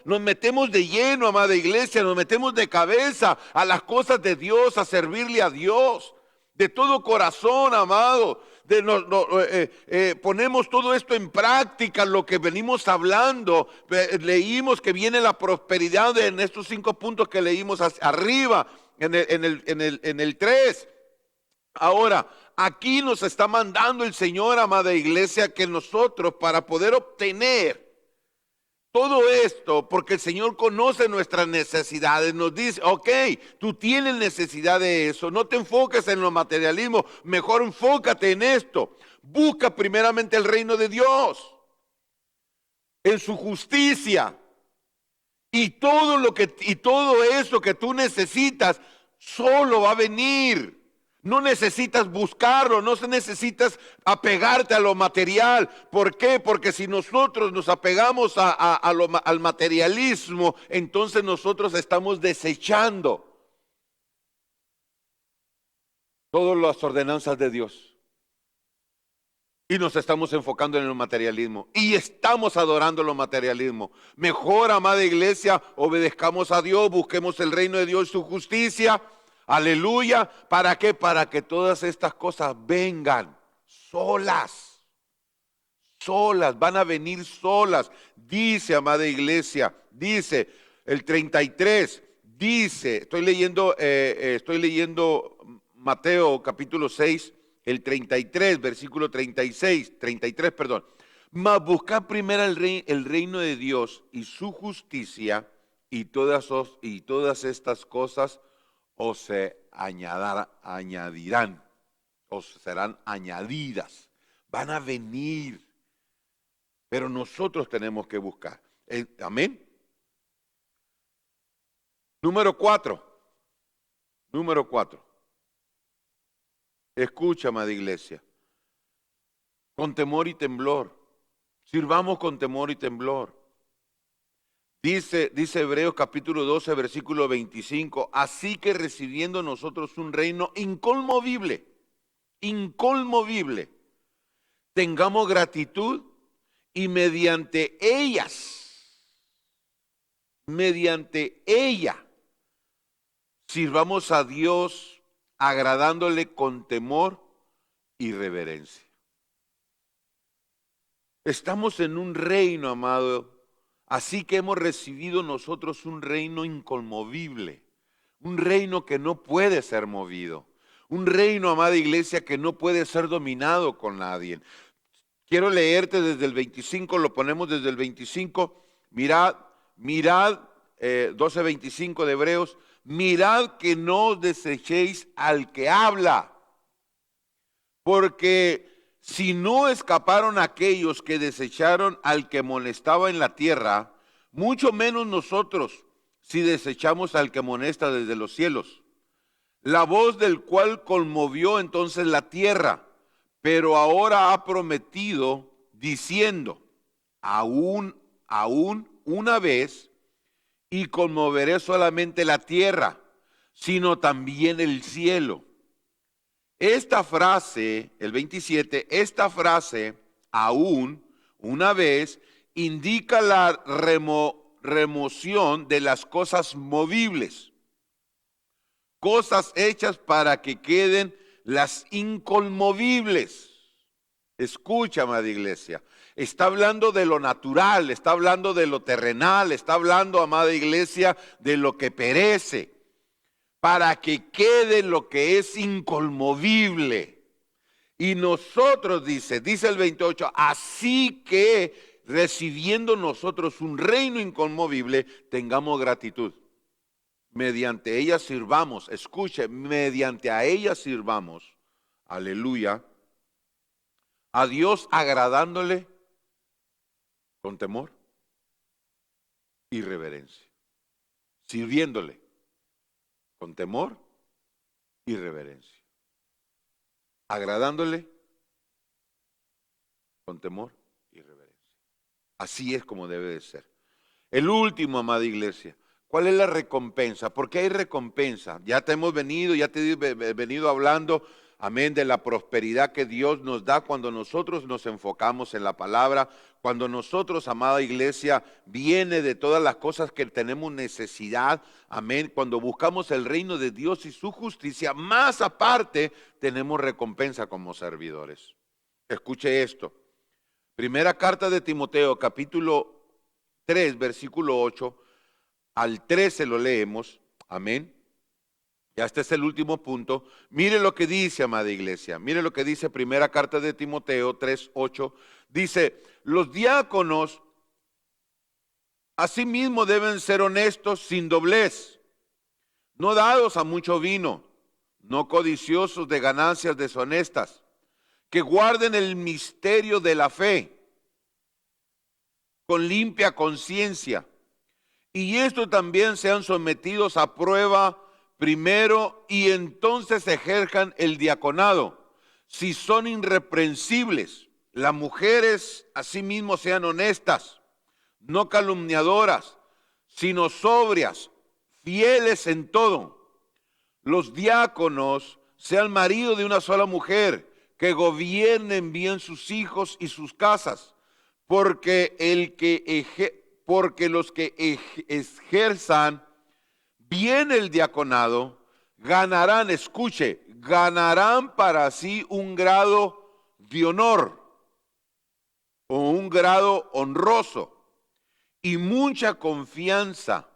Speaker 1: nos metemos de lleno, amada iglesia, nos metemos de cabeza a las cosas de Dios, a servirle a Dios, de todo corazón, amado, ponemos todo esto en práctica, lo que venimos hablando. Leímos que viene la prosperidad en estos 5 puntos que leímos arriba, en el 3. Ahora, aquí nos está mandando el Señor, amada iglesia, que nosotros, para poder obtener todo esto, porque el Señor conoce nuestras necesidades, nos dice, ok, tú tienes necesidad de eso, no te enfoques en lo materialismo, mejor enfócate en esto, Busca primeramente el reino de Dios, en su justicia. Y todo eso que tú necesitas solo va a venir. No necesitas buscarlo, no necesitas apegarte a lo material. ¿Por qué? Porque si nosotros nos apegamos al materialismo, entonces nosotros estamos desechando todas las ordenanzas de Dios. Y nos estamos enfocando en el materialismo. Y estamos adorando el materialismo. Mejor, amada iglesia, obedezcamos a Dios, busquemos el reino de Dios y su justicia. Aleluya. ¿Para qué? Para que todas estas cosas vengan solas. Solas, van a venir solas. Dice, amada iglesia, dice el 33, dice, estoy leyendo Mateo capítulo 6, el 33, versículo 33, perdón. Mas buscad primero el reino de Dios y su justicia, y todas estas cosas os se añadirán, os serán añadidas, van a venir, pero nosotros tenemos que buscar. Amén. Número 4. Escucha, amada iglesia, con temor y temblor. Sirvamos con temor y temblor. Dice Hebreos capítulo 12, versículo 25, así que recibiendo nosotros un reino inconmovible, tengamos gratitud y mediante ella, sirvamos a Dios agradándole con temor y reverencia. Estamos en un reino, amado, así que hemos recibido nosotros un reino inconmovible, un reino que no puede ser movido, un reino, amada iglesia, que no puede ser dominado con nadie. Quiero leerte desde el 25, lo ponemos desde el 25, mirad, 12:25 de Hebreos, mirad que no os desechéis al que habla, porque si no escaparon aquellos que desecharon al que molestaba en la tierra, mucho menos nosotros si desechamos al que molesta desde los cielos. La voz del cual conmovió entonces la tierra, pero ahora ha prometido diciendo, aún una vez, y conmoveré solamente la tierra, sino también el cielo. Esta frase, el 27, aún una vez, indica la remoción de las cosas movibles, cosas hechas para que queden las inconmovibles. Escucha, amada iglesia. Está hablando de lo natural, está hablando de lo terrenal, está hablando, amada iglesia, de lo que perece, para que quede lo que es inconmovible. Y nosotros, dice el 28, así que recibiendo nosotros un reino inconmovible, tengamos gratitud. Mediante ella sirvamos, escuche, mediante a ella sirvamos, aleluya, a Dios agradándole con temor y reverencia, sirviéndole con temor y reverencia, agradándole con temor y reverencia. Así es como debe de ser. El último, amada iglesia, ¿cuál es la recompensa? Porque hay recompensa. Ya te he venido hablando, amén, de la prosperidad que Dios nos da cuando nosotros nos enfocamos en la palabra, cuando nosotros, amada iglesia, viene de todas las cosas que tenemos necesidad, amén, cuando buscamos el reino de Dios y su justicia, más aparte tenemos recompensa como servidores. Escuche esto. Primera carta de Timoteo, capítulo 3, versículo 8 al 13 lo leemos, amén. Ya este es el último punto. Mire lo que dice, amada iglesia. Mire lo que dice primera carta de Timoteo 3:8. Dice, los diáconos asimismo deben ser honestos, sin doblez, no dados a mucho vino, no codiciosos de ganancias deshonestas, que guarden el misterio de la fe con limpia conciencia. Y estos también sean sometidos a prueba primero y entonces ejerzan el diaconado. Si son irreprensibles, las mujeres asimismo sean honestas, no calumniadoras, sino sobrias, fieles en todo. Los diáconos sean maridos de una sola mujer, que gobiernen bien sus hijos y sus casas, porque los que ejerzan bien el diaconado ganarán, escuche, ganarán para sí un grado de honor o un grado honroso y mucha confianza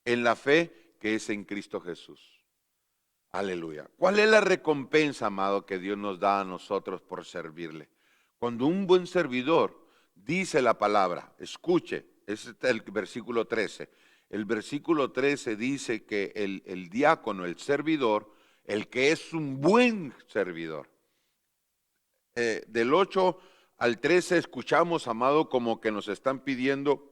Speaker 1: en la fe que es en Cristo Jesús. Aleluya. ¿Cuál es la recompensa, amado, que Dios nos da a nosotros por servirle? Cuando un buen servidor dice la palabra, escuche, ese es el versículo 13. El versículo 13 dice que el diácono, el servidor, el que es un buen servidor. Del 8 al 13 escuchamos, amado, como que nos están pidiendo,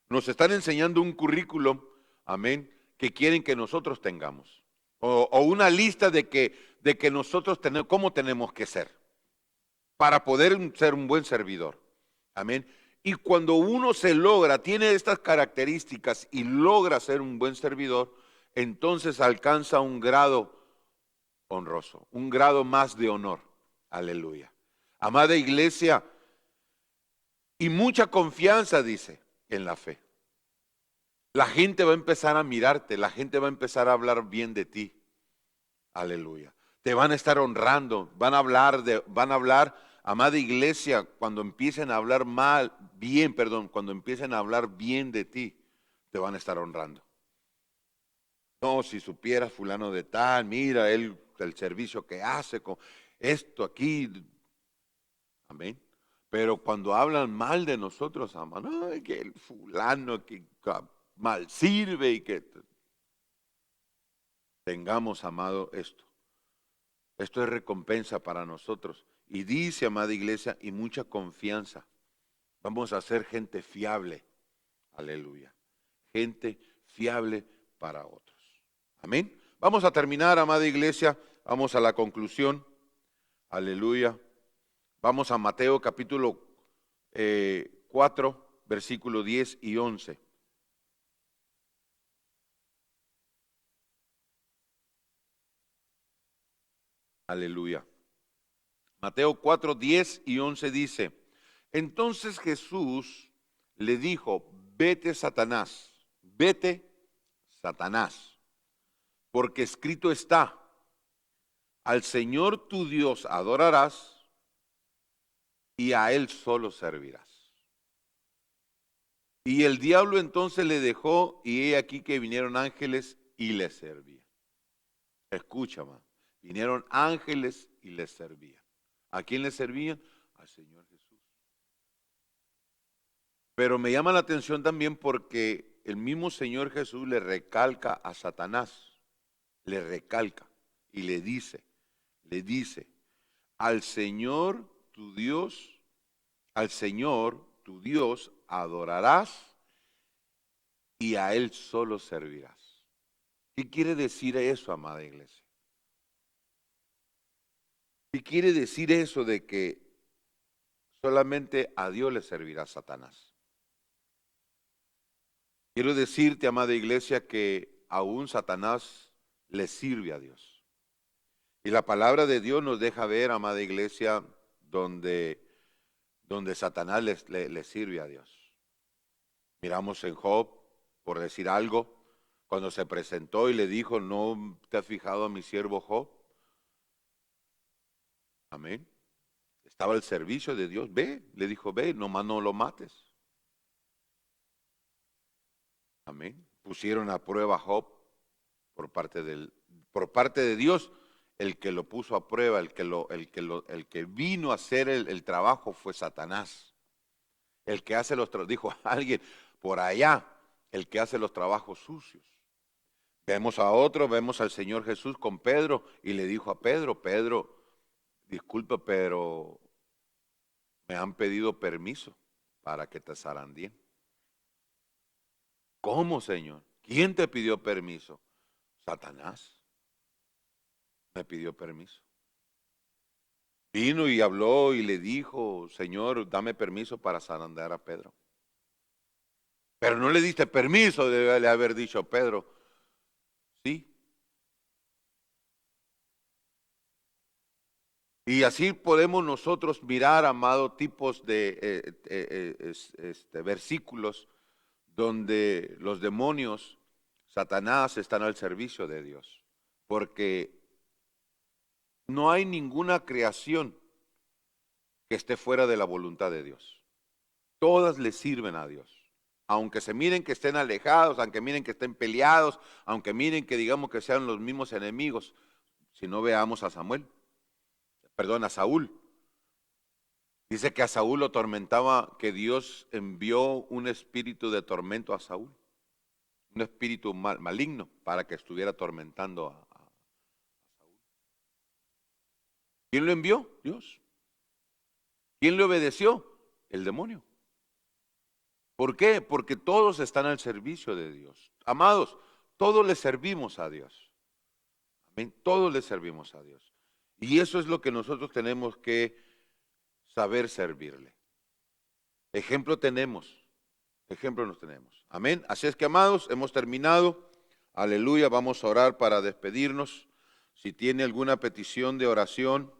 Speaker 1: nos están enseñando un currículum, amén, que quieren que nosotros tengamos. O una lista de que nosotros tenemos, cómo tenemos que ser para poder ser un buen servidor. Amén. Y cuando uno se logra, tiene estas características y logra ser un buen servidor, entonces alcanza un grado honroso, un grado más de honor. Aleluya. Amada iglesia, y mucha confianza, dice, en la fe. La gente va a empezar a mirarte, la gente va a empezar a hablar bien de ti. Aleluya. Te van a estar honrando, van a hablar, amada iglesia, cuando empiecen a hablar cuando empiecen a hablar bien de ti, te van a estar honrando. No, si supieras fulano de tal, mira el servicio que hace con esto aquí. Amén. Pero cuando hablan mal de nosotros, no, que el fulano que mal sirve y que tengamos, amado, esto. Esto es recompensa para nosotros. Y dice, amada iglesia, y mucha confianza. Vamos a ser gente fiable. Aleluya. Gente fiable para otros. Amén. Vamos a terminar, amada iglesia. Vamos a la conclusión. Aleluya. Vamos a Mateo capítulo 4, versículo 10 y 11. Aleluya. Mateo 4, 10 y 11 dice, entonces Jesús le dijo, vete Satanás, porque escrito está, al Señor tu Dios adorarás y a Él solo servirás. Y el diablo entonces le dejó y he aquí que vinieron ángeles y le servían. Escucha, man. Vinieron ángeles y les servían. ¿A quién les servían? Al Señor Jesús. Pero me llama la atención también porque el mismo Señor Jesús le recalca a Satanás, le recalca y le dice, al Señor tu Dios adorarás y a Él solo servirás. ¿Qué quiere decir eso, amada iglesia? ¿Qué quiere decir eso de que solamente a Dios le servirá Satanás? Quiero decirte, amada iglesia, que aún Satanás le sirve a Dios. Y la palabra de Dios nos deja ver, amada iglesia, donde Satanás le sirve a Dios. Miramos en Job, por decir algo, cuando se presentó y le dijo, ¿no te has fijado a mi siervo Job? Amén. Estaba al servicio de Dios. Ve, le dijo, ve, nomás no lo mates. Amén. Pusieron a prueba a Job por parte de Dios. El que lo puso a prueba, el que vino a hacer el trabajo fue Satanás. El que hace dijo alguien por allá, el que hace los trabajos sucios. Vemos al Señor Jesús con Pedro y le dijo a Pedro, disculpa, pero me han pedido permiso para que te zarandeen. ¿Cómo, Señor? ¿Quién te pidió permiso? Satanás me pidió permiso. Vino y habló y le dijo, Señor, dame permiso para zarandear a Pedro. Pero no le diste permiso, de haber dicho Pedro. Sí. Y así podemos nosotros mirar, amado, tipos de versículos donde los demonios, Satanás, están al servicio de Dios. Porque no hay ninguna creación que esté fuera de la voluntad de Dios. Todas le sirven a Dios. Aunque se miren que estén alejados, aunque miren que estén peleados, aunque miren que digamos que sean los mismos enemigos. Si no veamos a a Saúl. Dice que a Saúl lo atormentaba, que Dios envió un espíritu de tormento a Saúl. Un espíritu maligno para que estuviera atormentando a Saúl. ¿Quién lo envió? Dios. ¿Quién le obedeció? El demonio. ¿Por qué? Porque todos están al servicio de Dios. Amados, todos le servimos a Dios. Amén. Todos le servimos a Dios. Y eso es lo que nosotros tenemos que saber servirle. Ejemplo tenemos. Ejemplo nos tenemos. Amén. Así es que, amados, hemos terminado. Aleluya. Vamos a orar para despedirnos. Si tiene alguna petición de oración,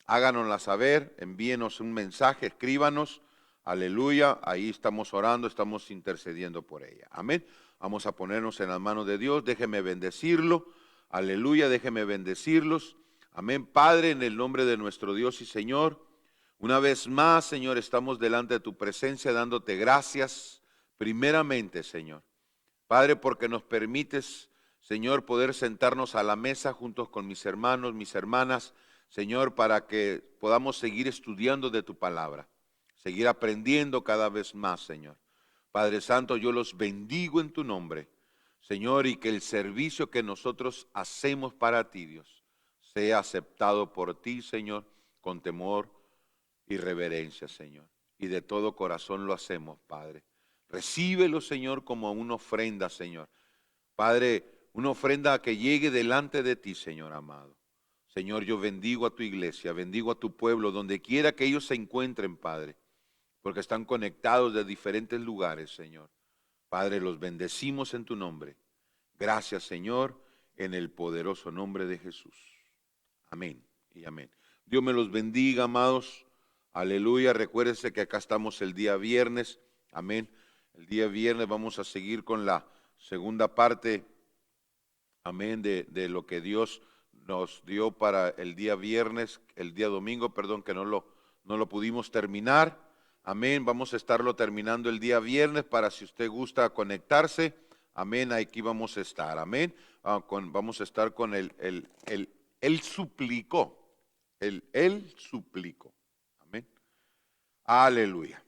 Speaker 1: háganosla saber. Envíenos un mensaje, escríbanos. Aleluya, ahí estamos orando, estamos intercediendo por ella. Amén. Vamos a ponernos en las manos de Dios. Déjeme bendecirlo. Aleluya, déjeme bendecirlos. Amén. Padre, en el nombre de nuestro Dios y Señor, una vez más, Señor, estamos delante de tu presencia dándote gracias. Primeramente, Señor. Padre, porque nos permites, Señor, poder sentarnos a la mesa juntos con mis hermanos, mis hermanas, Señor, para que podamos seguir estudiando de tu palabra. Seguir aprendiendo cada vez más, Señor. Padre Santo, yo los bendigo en tu nombre, Señor, y que el servicio que nosotros hacemos para ti, Dios, sea aceptado por ti, Señor, con temor y reverencia, Señor. Y de todo corazón lo hacemos, Padre. Recíbelo, Señor, como una ofrenda, Señor. Padre, una ofrenda que llegue delante de ti, Señor amado. Señor, yo bendigo a tu iglesia, bendigo a tu pueblo, donde quiera que ellos se encuentren, Padre, porque están conectados de diferentes lugares, Señor. Padre, los bendecimos en tu nombre. Gracias, Señor, en el poderoso nombre de Jesús. Amén y amén. Dios me los bendiga, amados. Aleluya. Recuérdense que acá estamos el día viernes. Amén. El día viernes vamos a seguir con la segunda parte, amén, de lo que Dios nos dio para el día viernes, el día domingo, perdón, que no lo pudimos terminar. Amén, vamos a estarlo terminando el día viernes para si usted gusta conectarse. Amén, aquí vamos a estar. Amén, vamos a estar con el suplicó. El suplicó. Amén. Aleluya.